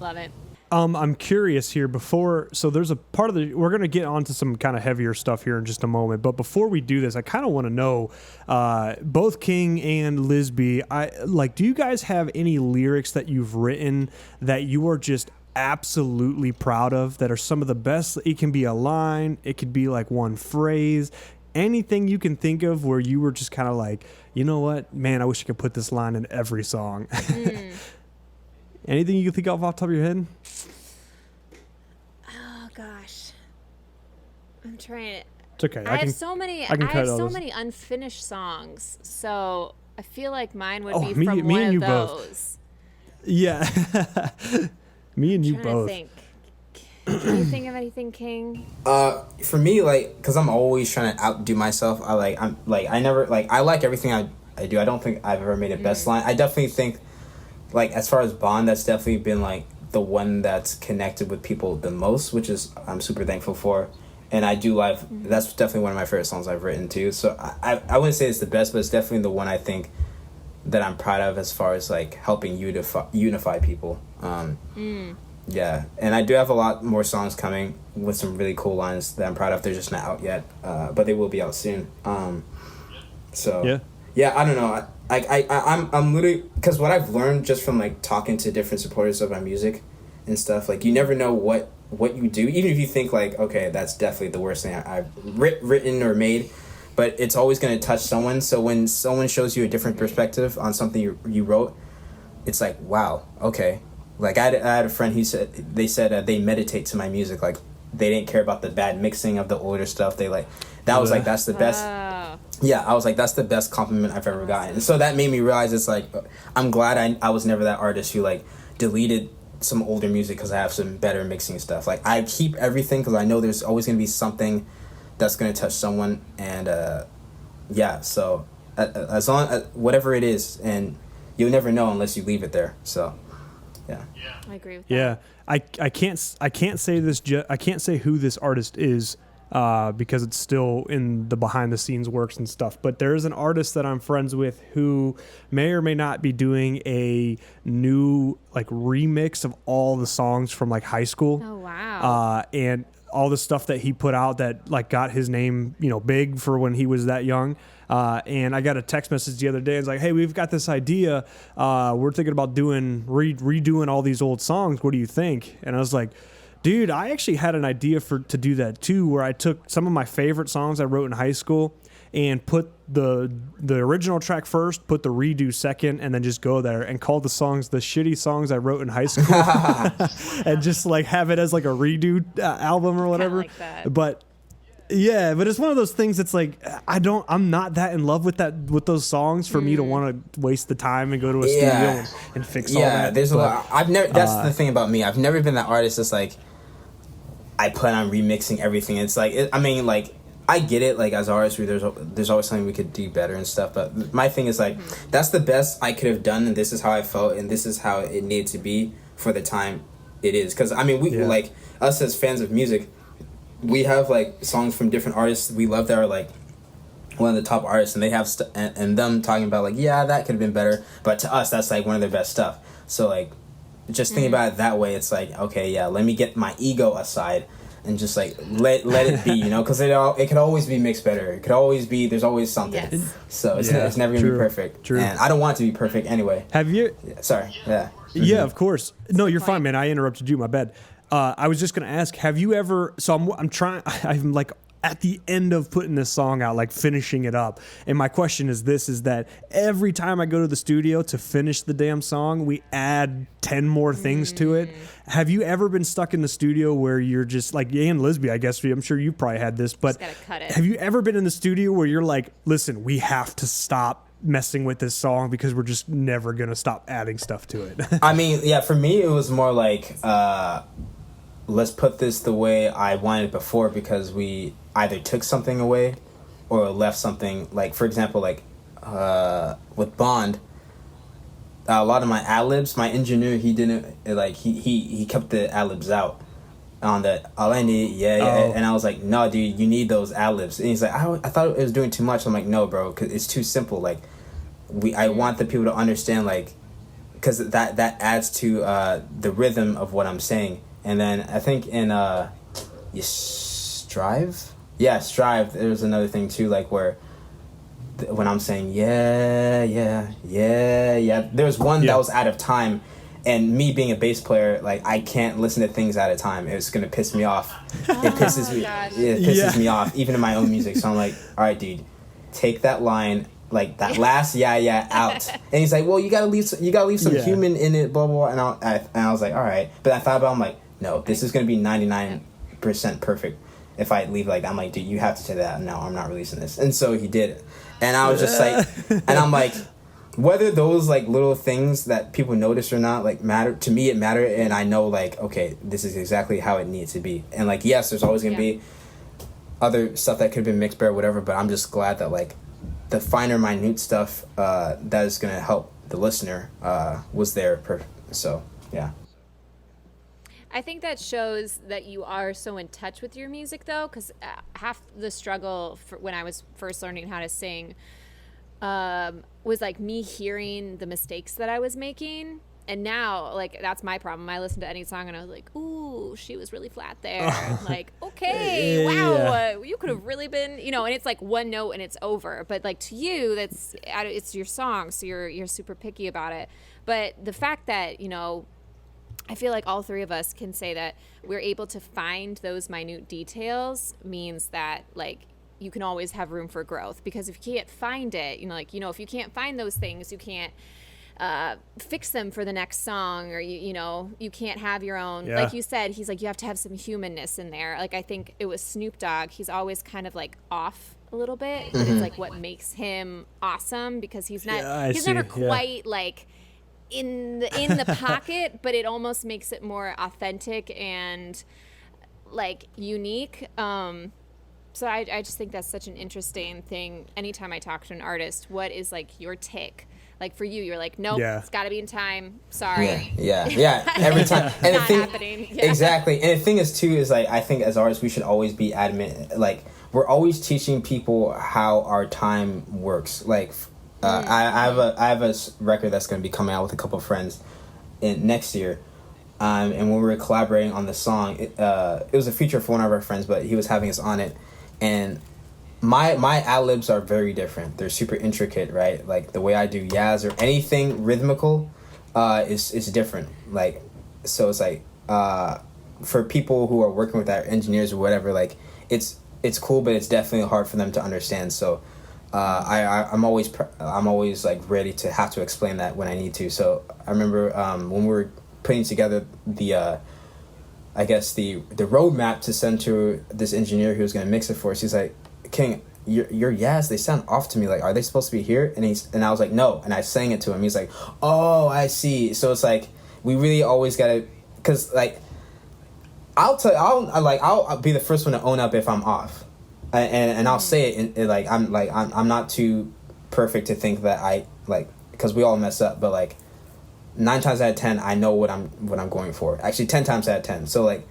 Love it. I'm curious here so there's a part of we're going to get onto some kind of heavier stuff here in just a moment, but before we do this, I kind of want to know, both King and Lisby, do you guys have any lyrics that you've written that you are just absolutely proud of, that are some of the best? It can be a line, it could be like one phrase, anything you can think of where you were just kind of like, you know what, man, I wish I could put this line in every song. Anything you can think of off the top of your head? Oh gosh, I'm trying to. It's okay. I have so many unfinished songs, so I feel like mine would be from one of those. Yeah, me and you both. Think. Can you think of anything, King? For me, like, because I'm always trying to outdo myself. I like everything I do. I don't think I've ever made a best line. I definitely think. Like, as far as Bond, that's definitely been, like, the one that's connected with people the most, which is I'm super thankful for. And I do that's definitely one of my favorite songs I've written, too. So I wouldn't say it's the best, but it's definitely the one I think that I'm proud of as far as, like, helping unify people. Yeah. And I do have a lot more songs coming with some really cool lines that I'm proud of. They're just not out yet, but they will be out soon. Yeah, I don't know. I'm literally, because what I've learned just from like talking to different supporters of my music and stuff, like you never know what you do, even if you think like, okay, that's definitely the worst thing I've written or made, but it's always going to touch someone. So when someone shows you a different perspective on something you wrote, it's like, wow, okay. Like I had a friend, they said they meditate to my music, like they didn't care about the bad mixing of the older stuff. They like, that was like, that's the best. Yeah, I was like, that's the best compliment I've ever gotten. And so that made me realize it's like, I'm glad I was never that artist who like deleted some older music because I have some better mixing stuff. Like I keep everything because I know there's always going to be something that's going to touch someone. And so as long as whatever it is, and you'll never know unless you leave it there. So yeah, I agree with that. Yeah, I can't say this. I can't say who this artist is. Because it's still in the behind the scenes works and stuff. But there is an artist that I'm friends with who may or may not be doing a new like remix of all the songs from like high school. Oh wow! And all the stuff that he put out that like got his name, big for when he was that young. And I got a text message the other day. It's like, hey, we've got this idea. We're thinking about redoing all these old songs. What do you think? And I was like, dude, I actually had an idea to do that too, where I took some of my favorite songs I wrote in high school and put the original track first, put the redo second, and then just go there and call the songs the shitty songs I wrote in high school, and just like have it as like a redo album or whatever. Like that. But yeah, but it's one of those things that's like I'm not that in love with those songs for me to want to waste the time and go to a studio and fix all that. Yeah, there's a lot. I've never. That's the thing about me. I've never been that artist that's like, I plan on remixing everything. It's like, I get it, like, as artists, there's always something we could do better and stuff, but my thing is, like, that's the best I could have done, and this is how I felt, and this is how it needed to be for the time it is. Because, like, us as fans of music, we have, like, songs from different artists we love that are, like, one of the top artists, and they have, and them talking about, like, yeah, that could have been better, but to us, that's, like, one of their best stuff. So, like, just think about it that way. It's like, okay, yeah, let me get my ego aside and just like let it be, because it could always be mixed better. It could always be, there's always something. Yes. So it's never gonna be perfect. True. And I don't want it to be perfect anyway. Have you? Sorry. Yeah. Yeah, of course. No, you're fine, man. I interrupted you. My bad. I was just gonna ask, have you ever? So I'm like at the end of putting this song out, like finishing it up. And my question is that every time I go to the studio to finish the damn song, we add 10 more things to it. Have you ever been stuck in the studio where you're just like, and Lisby, I guess, I'm sure you probably had this, but just gotta cut it. Have you ever been in the studio where you're like, listen, we have to stop messing with this song because we're just never going to stop adding stuff to it? I mean, yeah, for me, it was more like, let's put this the way I wanted it before, because we either took something away or left something. Like, for example, like with Bond, a lot of my ad-libs, my engineer, he didn't, like, he kept the ad-libs out on the all I need, and I was like, no, dude, you need those ad-libs. And he's like, I thought it was doing too much. I'm like, no, bro, because it's too simple. Like, I want the people to understand, like, because that adds to the rhythm of what I'm saying. And then I think in Strive? Yeah, Strive, there's another thing too, like, where when I'm saying yeah, there's one that was out of time, and me being a bass player, like, I can't listen to things out of time. It's gonna piss me off. It pisses me. It pisses me off, even in my own music. So I'm like, all right, dude, take that line, like that last out. And he's like, well, you gotta leave some human in it, blah blah. And I was like, all right. But I thought about it, I'm like, no, this is gonna be 99% perfect. If I leave like that, I'm like, dude, you have to say that. No, I'm not releasing this. And so he did it. And I was just like, and I'm like, whether those like little things that people notice or not, like, matter to me, it mattered. And I know, like, okay, this is exactly how it needs to be. And like, yes, there's always gonna be other stuff that could have been mixed better, whatever. But I'm just glad that, like, the finer, minute stuff that is gonna help the listener was there. So yeah. I think that shows that you are so in touch with your music, though, because half the struggle when I was first learning how to sing was like me hearing the mistakes that I was making. And now, like, that's my problem. I listen to any song and I was like, ooh, she was really flat there. Like, okay, wow, you could have really been, and it's like one note and it's over. But like, to you, it's your song, so you're super picky about it. But the fact that, I feel like all three of us can say that we're able to find those minute details means that, like, you can always have room for growth, because if you can't find it, if you can't find those things, you can't fix them for the next song, or you can't have your own, like you said, he's like, you have to have some humanness in there. Like, I think it was Snoop Dogg, he's always kind of like off a little bit, but it's like what makes him awesome, because he's never quite like in the pocket, but it almost makes it more authentic and like unique. So I just think that's such an interesting thing. Anytime I talk to an artist, what is like your take? Like, for you, you're like, nope, it's got to be in time. Sorry. Yeah. Every time. And not happening. Yeah. Exactly. And the thing is, too, is like, I think as artists, we should always be adamant. Like, we're always teaching people how our time works. Like, I have a record that's going to be coming out with a couple of friends next year. And when we were collaborating on the song, it was a feature for one of our friends, but he was having us on it, and my ad-libs are very different. They're super intricate, right? Like the way I do yaz or anything rhythmical is different. Like, so it's like for people who are working with our engineers or whatever, like it's cool, but it's definitely hard for them to understand. So I'm always like ready to have to explain that when I need to. So I remember when we were putting together the I guess the roadmap to send to this engineer who was going to mix it for us. He's like, King, your yas, they sound off to me. Like, are they supposed to be here? And I was like, no. And I sang it to him. He's like, oh, I see. So it's like we really always gotta, cause like I'll be the first one to own up if I'm off, and I'll say it in, like I'm not too perfect to think that I like, cause we all mess up, but like 9 times out of 10 I know what I'm going for. Actually 10 times out of 10. So like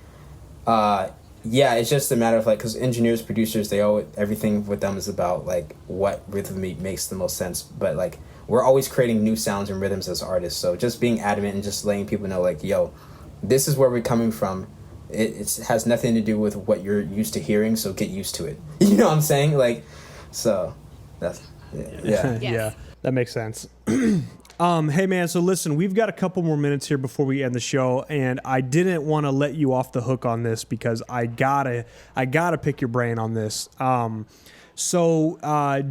yeah, it's just a matter of like, because engineers, producers, everything with them is about like what rhythm makes the most sense. But like we're always creating new sounds and rhythms as artists. So just being adamant and just letting people know like, yo, this is where we're coming from. It has nothing to do with what you're used to hearing. So get used to it. You know what I'm saying? Like, so that's yeah. Yes. Yeah, that makes sense. Hey man, so listen, we've got a couple more minutes here before we end the show, and I didn't want to let you off the hook on this because I gotta pick your brain on this. So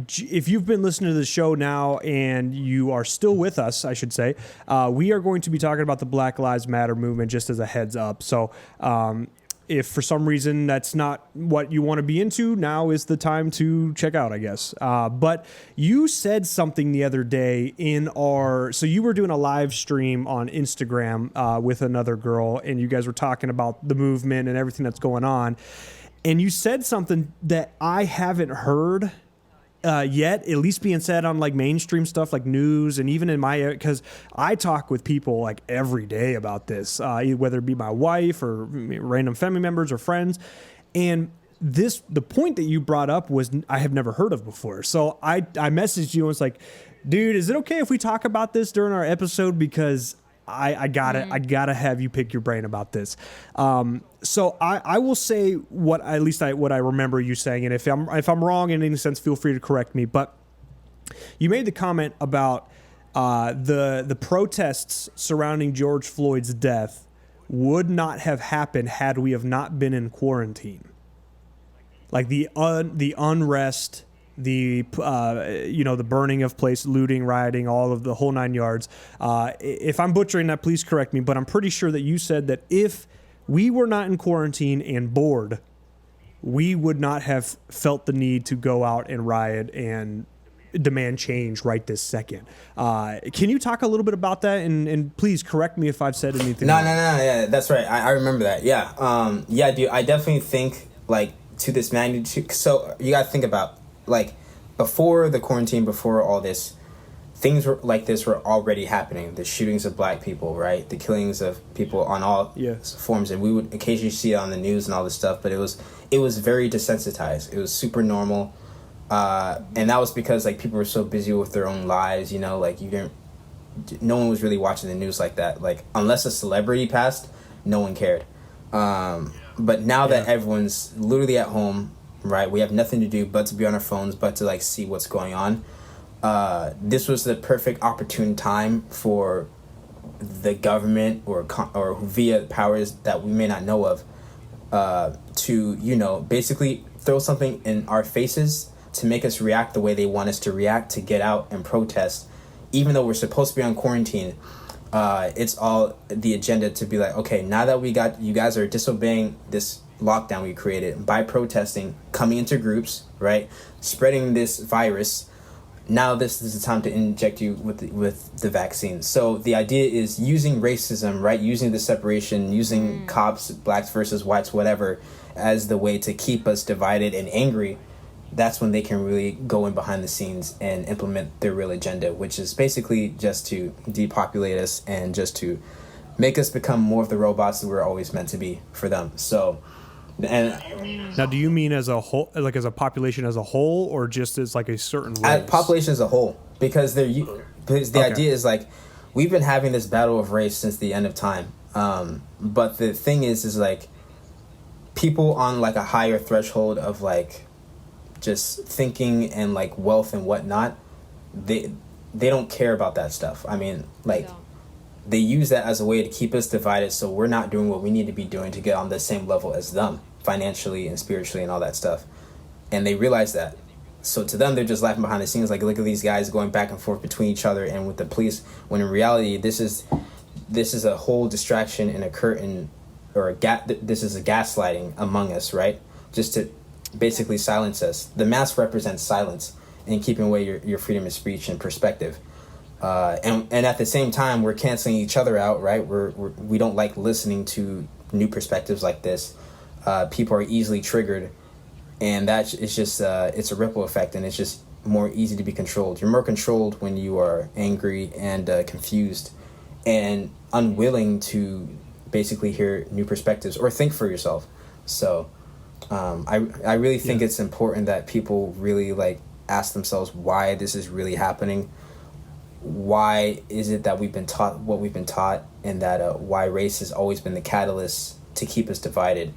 if you've been listening to the show now and you are still with us, I should say, we are going to be talking about the Black Lives Matter movement just as a heads up. So if for some reason that's not what you want to be into, now is the time to check out, I guess. But you said something the other day so you were doing a live stream on Instagram with another girl, and you guys were talking about the movement and everything that's going on. And you said something that I haven't heard yet, at least being said on like mainstream stuff like news and even in my, because I talk with people like every day about this, whether it be my wife or random family members or friends. And the point that you brought up was I have never heard of before. So I messaged you and was like, dude, is it okay if we talk about this during our episode? Because I gotta have you pick your brain about this. So I will say what I remember you saying, and if I'm wrong in any sense, feel free to correct me. But you made the comment about the protests surrounding George Floyd's death would not have happened had we have not been in quarantine. Like the unrest, the burning of place, looting, rioting, all of the whole 9 yards. If I'm butchering that, please correct me, but I'm pretty sure that you said that if we were not in quarantine and bored, we would not have felt the need to go out and riot and demand change right this second. Can you talk a little bit about that? And please correct me if I've said anything No, wrong. yeah, that's right. I remember that. Yeah. Yeah, dude, I definitely think like to this magnitude. So you got to think about like before the quarantine, before all this, things like this were already happening. The shootings of black people, right? The killings of people on all forms, and we would occasionally see it on the news and all this stuff. But it was very desensitized. It was super normal, and that was because like people were so busy with their own lives. You know, like no one was really watching the news like that. Like unless a celebrity passed, no one cared. But now that everyone's literally at home, right? We have nothing to do but to be on our phones, but to like see what's going on. This was the perfect opportune time for the government or via powers that we may not know of to basically throw something in our faces to make us react the way they want us to react, to get out and protest, even though we're supposed to be on quarantine. It's all the agenda to be like, okay, now that you guys are disobeying this lockdown we created by protesting, coming into groups, right, spreading this virus. Now this is the time to inject you with the vaccine. So the idea is using racism, right, using the separation, using cops, blacks versus whites, whatever, as the way to keep us divided and angry. That's when they can really go in behind the scenes and implement their real agenda, which is basically just to depopulate us and just to make us become more of the robots that we're always meant to be for them. So, and now, do you mean as a whole, like as a population as a whole, or just as like a certain race? Population as a whole, because the idea is like we've been having this battle of race since the end of time, But the thing is like people on like a higher threshold of like just thinking and like wealth and whatnot, they don't care about that stuff. I mean, like they use that as a way to keep us divided, so we're not doing what we need to be doing to get on the same level as them financially and spiritually and all that stuff. And they realize that. So to them, they're just laughing behind the scenes, like, look at these guys going back and forth between each other and with the police, when in reality this is a whole distraction and a curtain, or this is a gaslighting among us, right? Just to basically silence us. The mask represents silence and keeping away your freedom of speech and perspective. And at the same time, we're canceling each other out, right? We don't like listening to new perspectives like this. People are easily triggered, and that is just it's a ripple effect, and it's just more easy to be controlled. You're more controlled when you are angry and confused and unwilling to basically hear new perspectives or think for yourself. So I really think it's important that people really like ask themselves why this is really happening. Why is it that we've been taught what we've been taught, and that why race has always been the catalyst to keep us divided?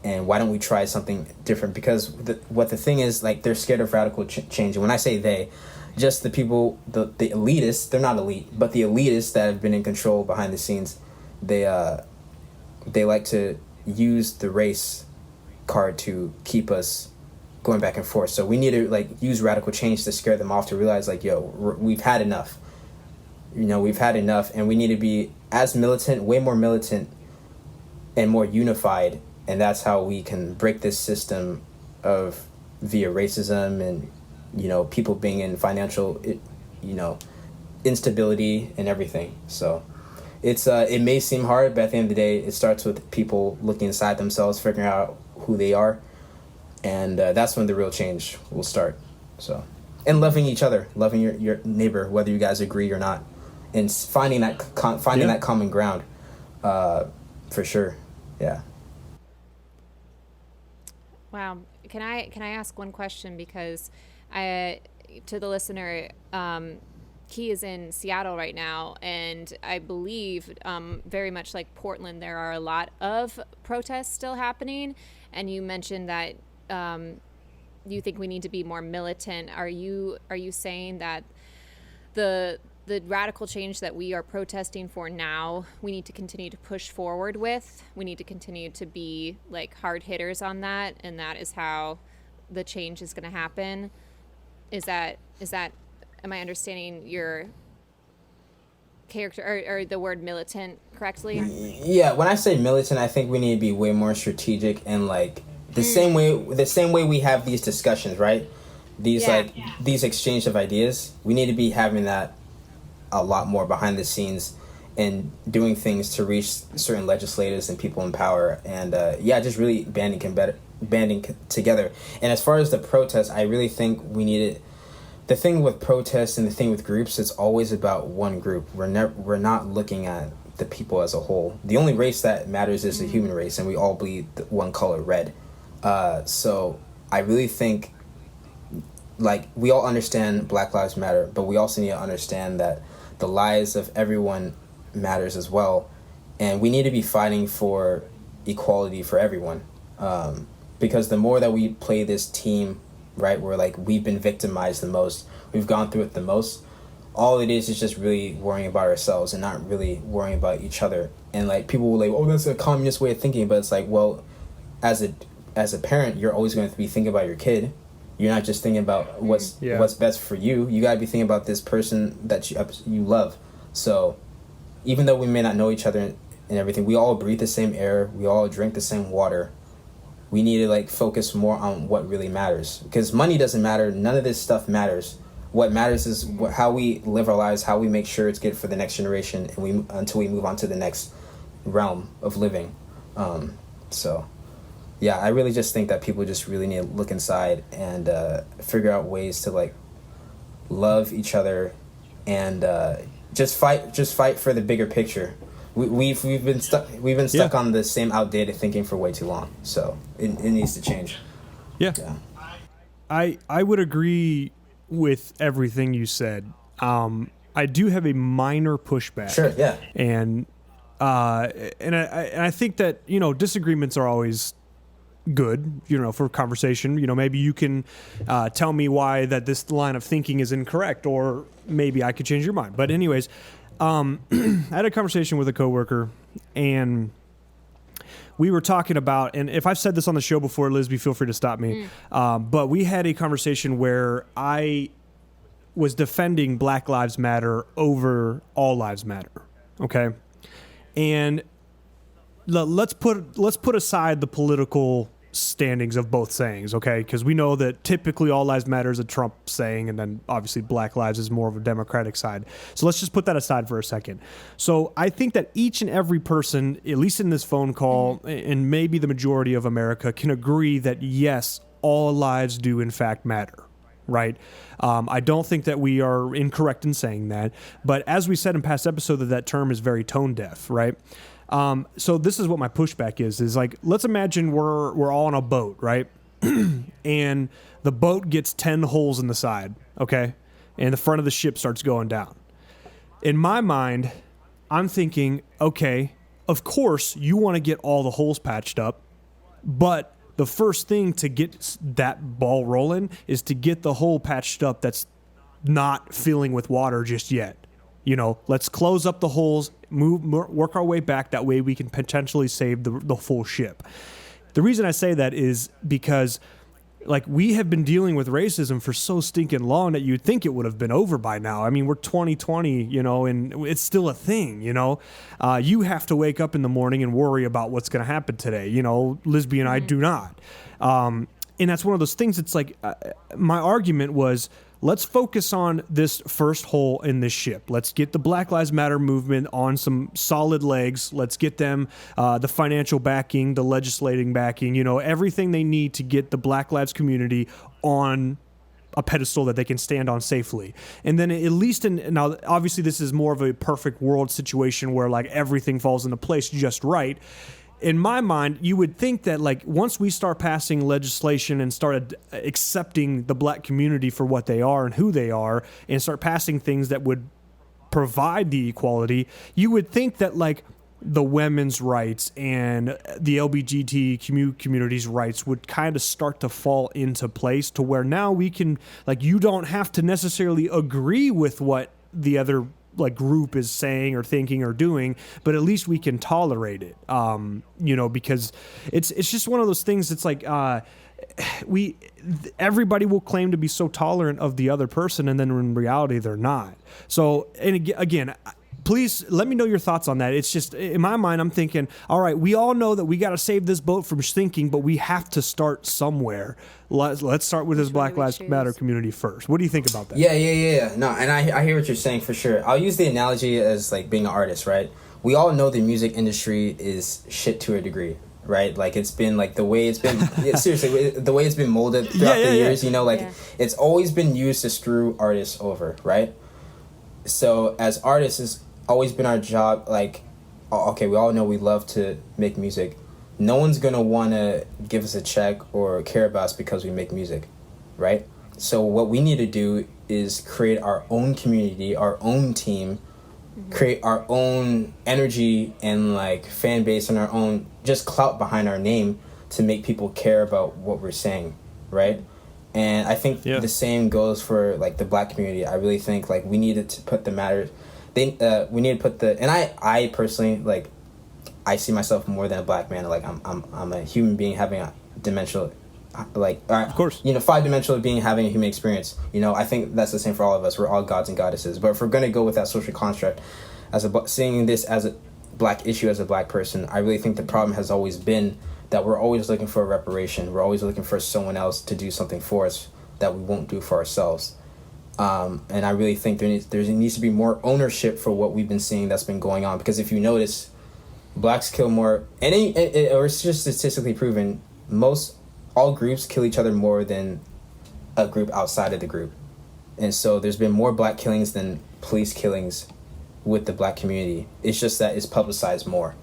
And why don't we try something different? Because what the thing is, like, they're scared of radical change. And when I say they, just the people, the elitists, they're not elite, but the elitists that have been in control behind the scenes, they like to use the race card to keep us going back and forth. So we need to like use radical change to scare them off, to realize like, yo, we've had enough. We've had enough, and we need to be as militant, way more militant and more unified. And that's how we can break this system of via racism and, people being in financial, instability and everything. So it may seem hard, but at the end of the day, it starts with people looking inside themselves, figuring out who they are. And that's when the real change will start. So, and loving each other, loving your neighbor, whether you guys agree or not, and finding that common ground, for sure. Yeah. Wow. Can I ask one question, because to the listener, he is in Seattle right now, and I believe very much like Portland, there are a lot of protests still happening. And you mentioned that you think we need to be more militant. Are you saying that the radical change that we are protesting for now, we need to continue to push forward with? We need to continue to be like hard hitters on that, and that is how the change is going to happen? Is that am I understanding your character or the word militant correctly? Yeah, when I say militant, I think we need to be way more strategic, and like the same way we have these discussions, right? These these exchange of ideas, we need to be having that a lot more behind the scenes and doing things to reach certain legislators and people in power, and just really banding together. And as far as the protests, I really think we need it. The thing with protests and the thing with groups, it's always about one group. We're not looking at the people as a whole. The only race that matters is the human race, and we all bleed one color, red. So I really think, like, we all understand Black Lives Matter, but we also need to understand that the lives of everyone matters as well, and we need to be fighting for equality for everyone. Because the more that we play this team, right, where like we've been victimized the most, we've gone through it the most, all it is just really worrying about ourselves and not really worrying about each other. And like people will like, oh, that's a communist way of thinking, but it's like, well, as a parent, you're always going to be thinking about your kid. You're not just thinking about what's best for you. You got to be thinking about this person that you love. So even though we may not know each other and everything, we all breathe the same air, we all drink the same water. We need to like focus more on what really matters, because money doesn't matter. None of this stuff matters. What matters is how we live our lives, how we make sure it's good for the next generation, and until we move on to the next realm of living. So yeah, I really just think that people just really need to look inside and figure out ways to like love each other and just fight for the bigger picture. We've been stuck on the same outdated thinking for way too long. So it needs to change. Yeah. I would agree with everything you said. I do have a minor pushback. Sure. Yeah. And And I think that, you know, disagreements are always good, you know, for conversation. You know, maybe you can tell me why that this line of thinking is incorrect, or maybe I could change your mind. But anyways, I had a conversation with a coworker, and we were talking about, and if I've said this on the show before, Lisby, feel free to stop me. But we had a conversation where I was defending Black Lives Matter over All Lives Matter. Okay, and let's put aside the political standings of both sayings, okay? Because we know that typically All Lives Matter is a Trump saying, and then obviously Black Lives is more of a Democratic side. So let's just put that aside for a second. So I think that each and every person, at least in this phone call, and maybe the majority of America, can agree that yes, all lives do in fact matter. Right. I don't think that we are incorrect in saying that. But as we said in past episodes, that term is very tone deaf. Right. So this is what my pushback is like, let's imagine we're all on a boat. Right. And the boat gets 10 holes in the side. OK. And the front of the ship starts going down. In my mind, I'm thinking, OK, of course, you want to get all the holes patched up. But the first thing to get that ball rolling is to get the hole patched up that's not filling with water just yet. You know, let's close up the holes, work our way back. That way we can potentially save the full ship. The reason I say that is because, like, we have been dealing with racism for so stinking long that you'd think it would have been over by now. I mean, we're 2020, you know, and it's still a thing, you know. You have to wake up in the morning and worry about what's going to happen today. You know, Lisby and I do not. And that's one of those things. It's like, my argument was, let's focus on this first hole in this ship. Let's get the Black Lives Matter movement on some solid legs. Let's get them the financial backing, the legislating backing, you know, everything they need to get the Black Lives community on a pedestal that they can stand on safely. And then at least now, obviously this is more of a perfect world situation where like everything falls into place just right. In my mind, you would think that like once we start passing legislation and started accepting the black community for what they are and who they are, and start passing things that would provide the equality, you would think that like the women's rights and the LGBT community's rights would kind of start to fall into place to where now we can, like, you don't have to necessarily agree with what the other like group is saying or thinking or doing, but at least we can tolerate it. You know, because it's just one of those things. It's like everybody will claim to be so tolerant of the other person, and then in reality they're not. So, and again, please let me know your thoughts on that. It's just, in my mind, I'm thinking, all right, we all know that we got to save this boat from sinking, but we have to start somewhere. Let's start with this Black Lives Matter community first. What do you think about that? Yeah. No, and I hear what you're saying for sure. I'll use the analogy as like being an artist, right? We all know the music industry is shit to a degree, right? Like it's been like the way it's been, seriously, the way it's been molded throughout the years, you know, like it's always been used to screw artists over, right? So as artists, it's always been our job, like, okay, we all know we love to make music. No one's going to want to give us a check or care about us because we make music, right? So what we need to do is create our own community, our own team, create our own energy and like fan base and our own just clout behind our name to make people care about what we're saying, right? And I think the same goes for like the black community. I really think like we needed to put the matter, we need to put the, and I personally, like, I see myself more than a black man. Like I'm a human being having a dimensional, like, of course, you know, 5-dimensional being having a human experience. You know, I think that's the same for all of us. We're all gods and goddesses. But if we're gonna go with that social construct, as seeing this as a black issue as a black person, I really think the problem has always been that we're always looking for a reparation. We're always looking for someone else to do something for us that we won't do for ourselves. And I really think there needs to be more ownership for what we've been seeing that's been going on. Because if you notice, blacks kill more, and or it's just statistically proven, all groups kill each other more than a group outside of the group. And so there's been more black killings than police killings with the black community. It's just that it's publicized more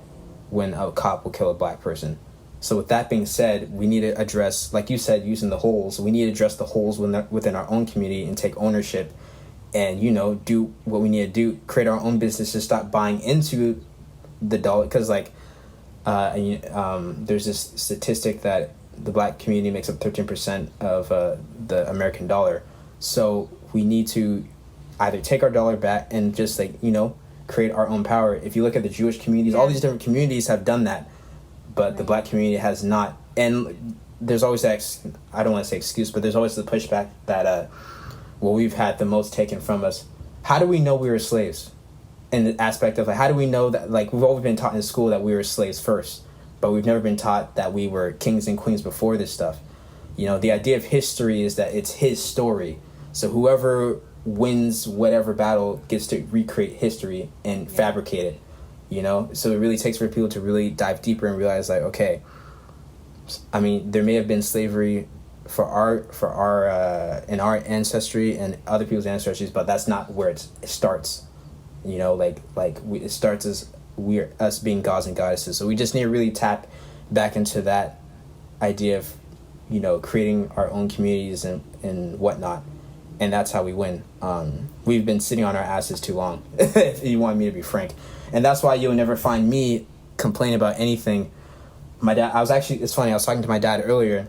when a cop will kill a black person. So with that being said, we need to address, like you said, using the holes. We need to address the holes within our own community and take ownership and, you know, do what we need to do, create our own businesses, stop buying into the dollar, because like there's this statistic that the black community makes up 13% of the American dollar. So we need to either take our dollar back and just like, create our own power. If you look at the Jewish communities, all these different communities have done that, but the black community has not. And there's always that, I don't want to say excuse, but there's always the pushback that, we've had the most taken from us. How do we know we were slaves? In the aspect of like, how do we know that, like, we've always been taught in school that we were slaves first, but we've never been taught that we were kings and queens before this stuff. The idea of history is that it's his story. So whoever wins whatever battle gets to recreate history and fabricate it, So it really takes for people to really dive deeper and realize like, okay, I mean, there may have been slavery for our in our ancestry and other people's ancestries, but that's not where it starts. It starts as we're us being gods and goddesses. So we just need to really tap back into that idea of, creating our own communities and whatnot. And that's how we win. We've been sitting on our asses too long, if you want me to be frank. And that's why you'll never find me complain about anything. My dad, it's funny, I was talking to my dad earlier.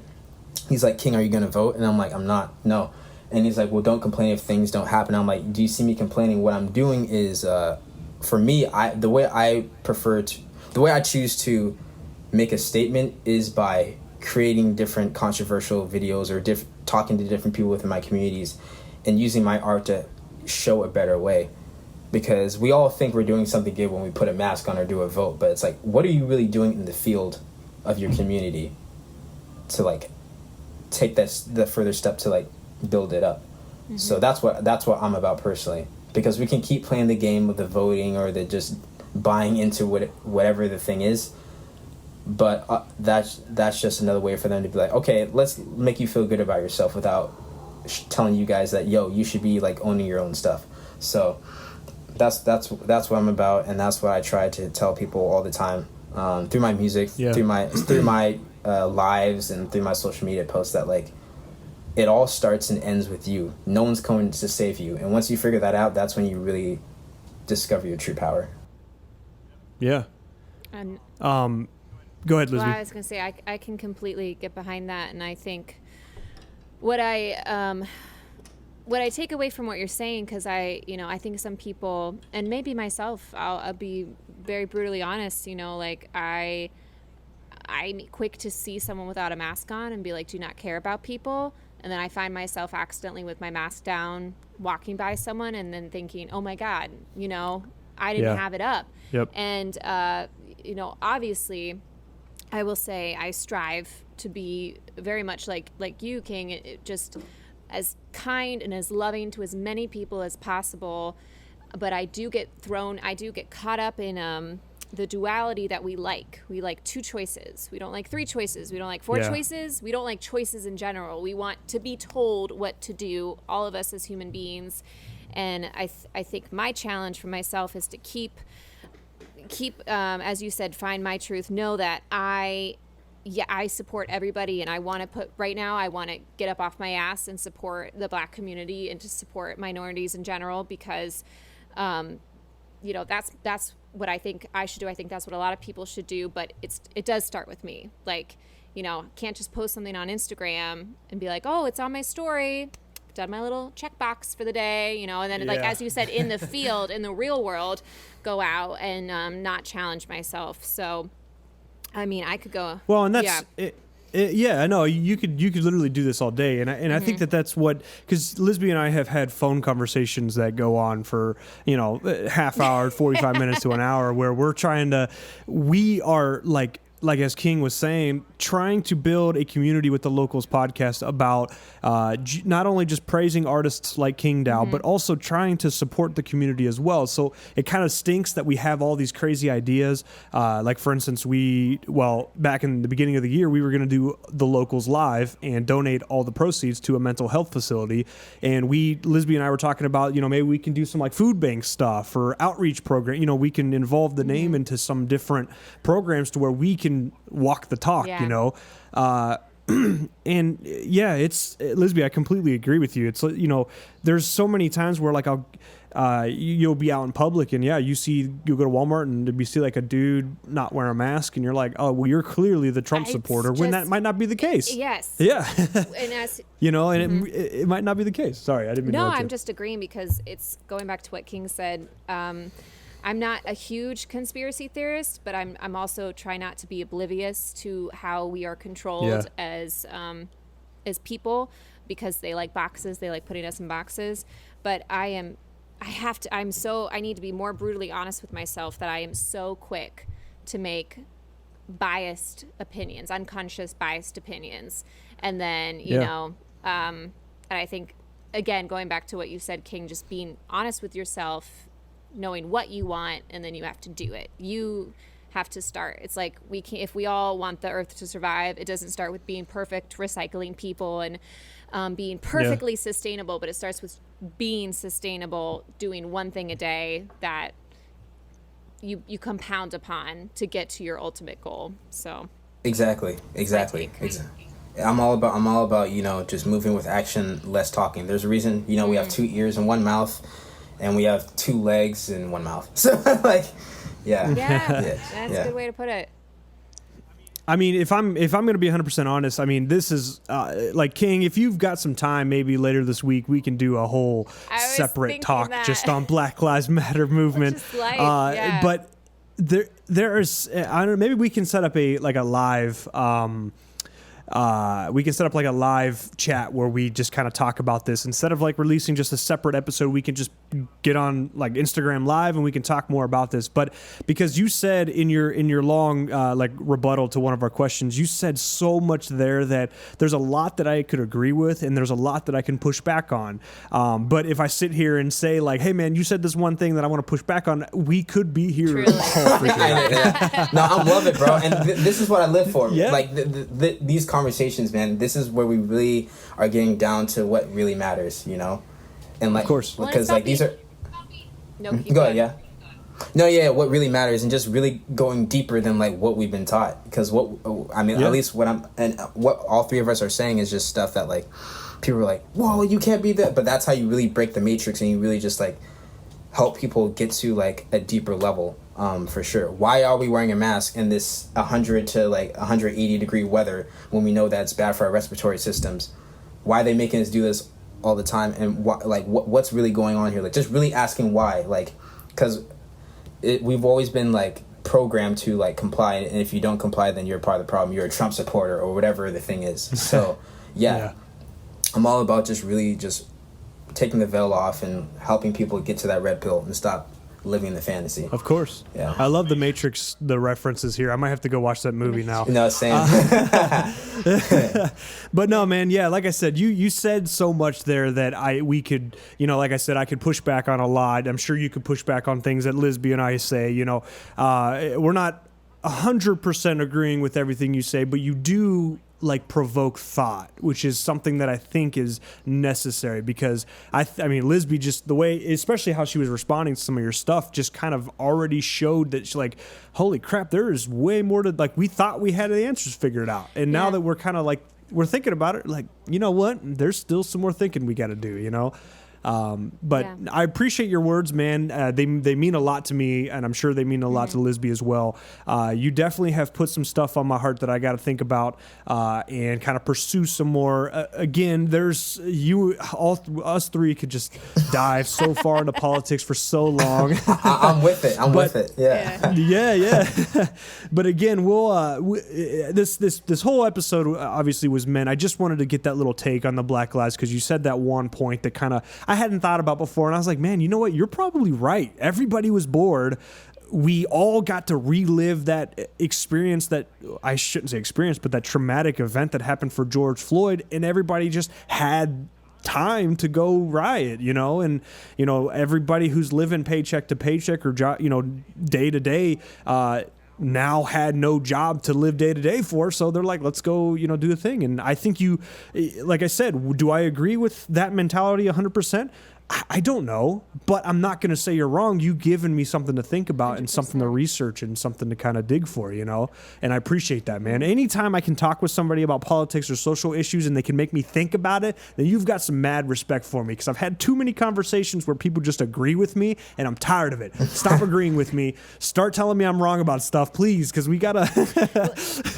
He's like, King, are you going to vote? And I'm like, I'm not, no. And he's like, well, don't complain if things don't happen. I'm like, do you see me complaining? What I'm doing is, for me, the way I choose to make a statement is by creating different controversial videos or talking to different people within my communities and using my art to show a better way. Because we all think we're doing something good when we put a mask on or do a vote, but it's like, what are you really doing in the field of your community to like take the further step to like build it up? Mm-hmm. So that's what I'm about personally, because we can keep playing the game of the voting or the just buying into whatever the thing is, but that's just another way for them to be like, okay, let's make you feel good about yourself without telling you guys that, yo, you should be like owning your own stuff. So that's what I'm about, and that's what I try to tell people all the time, through my music, through my lives and through my social media posts, that like it all starts and ends with you. No one's coming to save you, and once you figure that out, that's when you really discover your true power. Yeah. And go ahead, Lisby. well, I was gonna say I can completely get behind that, and I think what I take away from what you're saying, because I think some people, and maybe myself, I'll be very brutally honest, like I'm quick to see someone without a mask on and be like, do not care about people. And then I find myself accidentally with my mask down, walking by someone and then thinking, oh my God, I didn't have it up. Yep. And, obviously I will say I strive to be very much like you, King, just as kind and as loving to as many people as possible. But I do get caught up in the duality that we like. We like two choices. We don't like three choices. We don't like four choices. We don't like choices in general. We want to be told what to do, all of us as human beings. And I think my challenge for myself is to keep, as you said, find my truth. Know that I support everybody, and I want to get up off my ass and support the Black community and to support minorities in general, because, that's what I think I should do. I think that's what a lot of people should do, but it does start with me. Like, can't just post something on Instagram and be like, oh, it's on my story, done my little checkbox for the day, and then like, as you said, in the field, in the real world, go out and not challenge myself. So, I mean, I could go. Well, and that's I know you could literally do this all day, and I think that's what, because Lisby and I have had phone conversations that go on for half hour, 45 minutes to an hour, where we are like as King was saying, trying to build a community with the Locals podcast about not only just praising artists like Kingdow, but also trying to support the community as well. So it kind of stinks that we have all these crazy ideas. Like, for instance, back in the beginning of the year, we were going to do the Locals live and donate all the proceeds to a mental health facility. And Lisby and I were talking about, maybe we can do some like food bank stuff or outreach program. We can involve the name into some different programs to where we can walk the talk, and it's Lisby, I completely agree with you. It's there's so many times where like you'll be out in public and you go to Walmart and you see like a dude not wearing a mask and you're like, oh, well, you're clearly the Trump supporter, when that might not be the case. Yes. Yeah. And as it might not be the case. Sorry, I didn't mean to interrupt you. I'm just agreeing because it's going back to what King said. I'm not a huge conspiracy theorist, but I'm also trying not to be oblivious to how we are controlled as people, because they like boxes, they like putting us in boxes. But I need to be more brutally honest with myself that I am so quick to make biased opinions, unconscious biased opinions. And then, and I think, again, going back to what you said, King, just being honest with yourself, knowing what you want, and then you have to do it. You have to start. It's like if we all want the earth to survive, it doesn't start with being perfect, recycling people, and being perfectly sustainable, but it starts with being sustainable, doing one thing a day that you compound upon to get to your ultimate goal. So exactly. I'm all about just moving with action, less talking. There's a reason we have 2 ears and 1 mouth, and we have 2 legs and 1 mouth. So that's a good way to put it. I mean, if I'm going to be 100% honest, I mean, this is like, King, if you've got some time, maybe later this week, we can do a whole separate talk just on Black Lives Matter movement. But there is, I don't know, maybe we can set up a live we can set up like a live chat where we just kind of talk about this. Instead of like releasing just a separate episode, we can just get on like Instagram Live and we can talk more about this. But because you said in your long like rebuttal to one of our questions, you said so much there that there's a lot that I could agree with and there's a lot that I can push back on. But if I sit here and say like, hey man, you said this one thing that I want to push back on, we could be here all freaking No, I love it, bro. And this is what I live for. Yeah. Like these conversations, man. This is where we really are getting down to what really matters, And like, of course, because like these are. No, go ahead, yeah. No, yeah. What really matters, and just really going deeper than like what we've been taught. Because at least what all three of us are saying is just stuff that like people are like, whoa, you can't be that. But that's how you really break the matrix, and you really just like help people get to like a deeper level. For sure. Why are we wearing a mask in this 100 to like 180 degree weather when we know that's bad for our respiratory systems? Why are they making us do this all the time? And what's really going on here? Like, just really asking why. Like, because we've always been like programmed to like comply, and if you don't comply, then you're part of the problem. You're a Trump supporter or whatever the thing is. So yeah. I'm all about just really just taking the veil off and helping people get to that red pill and stop living the fantasy. Of course. Yeah. I love the Matrix, the references here. I might have to go watch that movie now. No, same. But no, man, yeah, like I said, you said so much there that we could, like I said, I could push back on a lot. I'm sure you could push back on things that Lisby and I say, we're not 100% agreeing with everything you say, but you do like provoke thought, which is something that I think is necessary, because I mean, Lisby, just the way, especially how she was responding to some of your stuff, just kind of already showed that she's like, holy crap, there is way more to, like, we thought we had the answers figured out. And now that we're kind of like, we're thinking about it, like, you know what? There's still some more thinking we got to do, But I appreciate your words, man. They mean a lot to me, and I'm sure they mean a lot to Lisby as well. You definitely have put some stuff on my heart that I got to think about and kind of pursue some more. Again, there's us three could just dive so far into politics for so long. I'm with it. With it. Yeah. Yeah. But again, this whole episode obviously was meant. I just wanted to get that little take on the Black Lives, because you said that one point that kind of I hadn't thought about before, and I was like, man, you know what? You're probably right. Everybody was bored. We all got to relive that experience, that I shouldn't say experience, but that traumatic event that happened for George Floyd, and everybody just had time to go riot, and everybody who's living paycheck to paycheck or day to day now had no job to live day to day for, so they're like, let's go, do a thing. And I think like I said, do I agree with that mentality 100%? I don't know, but I'm not going to say you're wrong. You've given me something to think about and something to research and something to kind of dig for, you know? And I appreciate that, man. Anytime I can talk with somebody about politics or social issues and they can make me think about it, then you've got some mad respect for me, because I've had too many conversations where people just agree with me and I'm tired of it. Stop agreeing with me. Start telling me I'm wrong about stuff, please, because we got to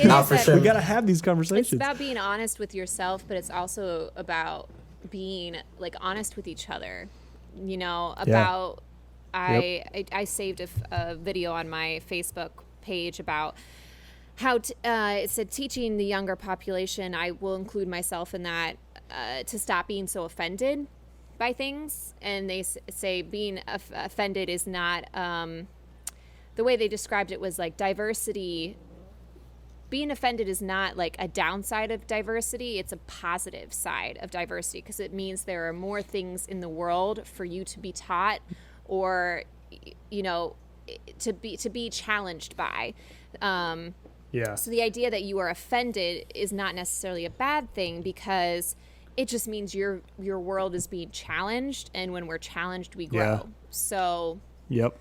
Not for sure. we got to have these conversations. It's about being honest with yourself, but it's also about being like honest with each other, you know, about I saved a video on my Facebook page about how it said teaching the younger population, I will include myself in that, to stop being so offended by things. And they say being offended is not, the way they described it was like diversity. Being offended is not like a downside of diversity. It's a positive side of diversity, because it means there are more things in the world for you to be taught, or, you know, to be challenged by. So the idea that you are offended is not necessarily a bad thing, because it just means your world is being challenged, and when we're challenged, we grow. So. Yep.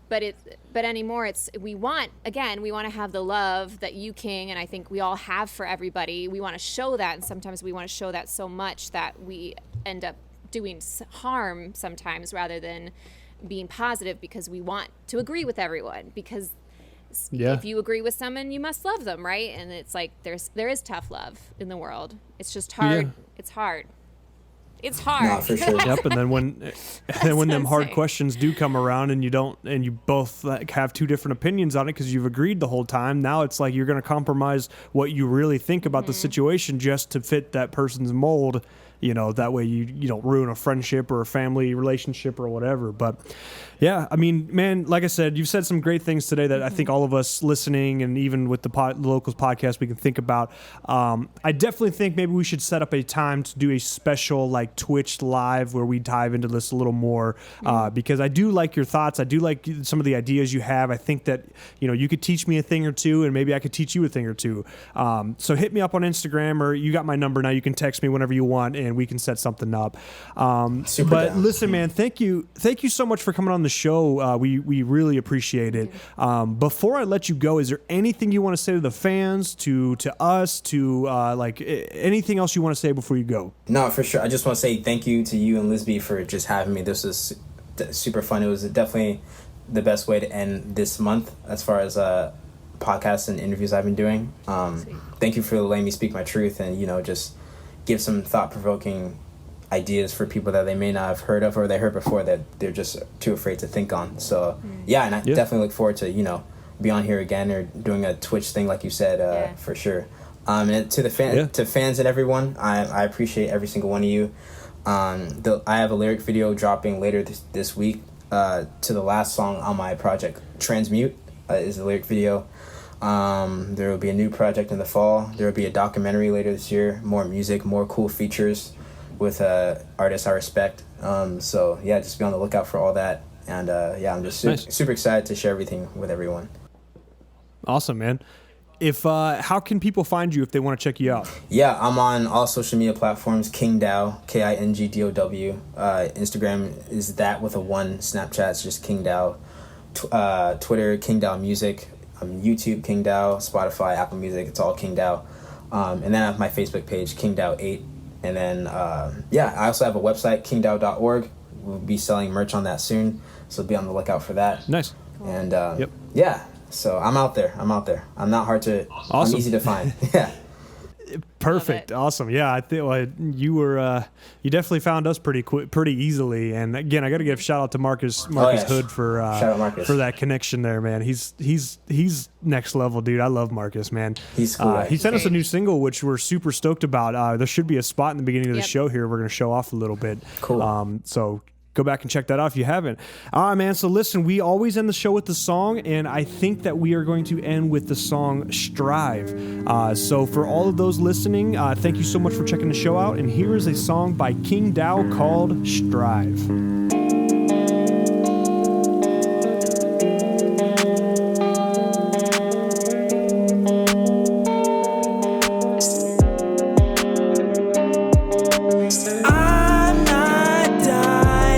But anymore, we want to have the love that you, King, and I think we all have for everybody. We want to show that, and sometimes we want to show that so much that we end up doing harm sometimes, rather than being positive, because we want to agree with everyone. Because if you agree with someone, you must love them, right? And it's like there is tough love in the world. It's just hard. It's hard. It's hard. No, for sure. Yep, and then when them hard questions do come around, and you both like have two different opinions on it because you've agreed the whole time, now it's like you're going to compromise what you really think about the situation just to fit that person's mold. You know, that way you don't ruin a friendship or a family relationship or whatever. But yeah, I mean, man, like I said, you've said some great things today that I think all of us listening, and even with the Locals podcast, we can think about. I definitely think maybe we should set up a time to do a special like Twitch live where we dive into this a little more, because I do like your thoughts. I do like some of the ideas you have. I think that, you know, you could teach me a thing or two, and maybe I could teach you a thing or two. So hit me up on Instagram, or you got my number now. You can text me whenever you want, and we can set something up. Super but down. listen, man, thank you so much for coming on the show. We really appreciate it. Before I let you go, is there anything you want to say to the fans, to us, to like anything else you want to say before you go? No, for sure. I just want to say thank you to you and Lisby for just having me. This was super fun. It was definitely the best way to end this month as far as podcasts and interviews I've been doing. Thank you for letting me speak my truth, and, you know, just give some thought-provoking ideas for people that they may not have heard of, or they heard before that they're just too afraid to think on. So and I definitely look forward to, you know, be on here again, or doing a Twitch thing like you said, for sure. And to the to fans and everyone, I appreciate every single one of you. I have a lyric video dropping later this week to the last song on my project. Transmute is the lyric video. There will be a new project in the fall. There will be a documentary later this year. More music, more cool features with artists I respect. So yeah, just be on the lookout for all that. And I'm just super excited to share everything with everyone. Awesome, man. If how can people find you if they want to check you out? Yeah, I'm on all social media platforms. Kingdow, Kingdow. Instagram is that with a 1. Snapchat's just Kingdow. Twitter, Kingdow Music. YouTube, Kingdow. Spotify, Apple Music. It's all Kingdow. And then I have my Facebook page, Kingdow8. And then I also have a website, kingdow.org. We'll be selling merch on that soon, so be on the lookout for that. Nice. And so I'm out there. I'm not hard to. Awesome. I'm easy to find. Yeah. Perfect. Awesome. Yeah, I think you definitely found us pretty easily. And again, I got to give a shout out to Marcus Hood for that connection there, man. He's next level, dude. I love Marcus, man. He's cool. He sent us a new single, which we're super stoked about. There should be a spot in the beginning of the show here. We're going to show off a little bit. Cool. So go back and check that out if you haven't. All right, man. So listen, we always end the show with the song, and I think that we are going to end with the song Strive. So for all of those listening, thank you so much for checking the show out. And here is a song by Kingdow called Strive. I'm not dying.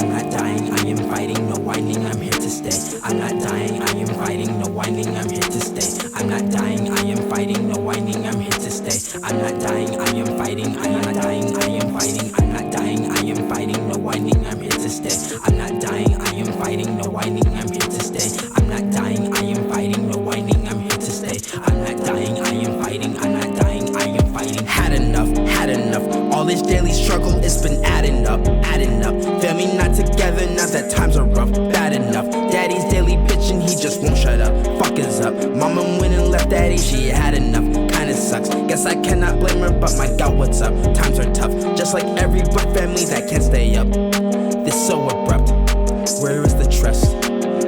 I'm not dying, I am fighting, no whining, I'm here to stay. I'm not dying, I am fighting, no whining, I'm here to stay. I'm not dying, I am fighting, no whining, I'm here to stay. I'm not dying, I am fighting, I am not dying, I am fighting. I'm not dying, I am fighting, no whining, I'm here to stay. I'm not dying, I am fighting, no whining, I'm here to stay. I'm not dying, I am fighting, no whining, I'm here to stay. I'm not dying, I am fighting, I'm not dying, I am fighting. Had enough. All this daily struggle, it's been adding up. Family not together, now that times are rough. Bad enough. Daddy's daily bitching, he just won't shut up. Fuck is up. Mama went and left daddy, she had enough. Kinda sucks. Guess I cannot blame her, but my God, what's up? Times are tough, just like every but family that can't stay up. This so abrupt. Where is the trust?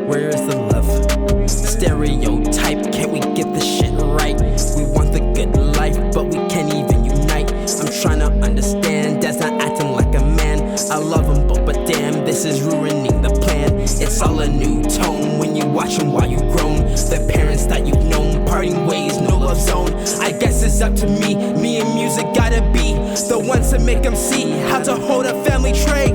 Where is the love? Stereotype, can't we get the shit right? We want the good life, but we can't even unite. I'm trying to understand, Dad's not acting like a man. I love him, but damn, this is ruining the plan. It's all a new tone when you watch him while you grown. The parents that you've known, parting ways, no love zone. I guess it's up to me and music gotta be the ones to make them see how to hold a family trait.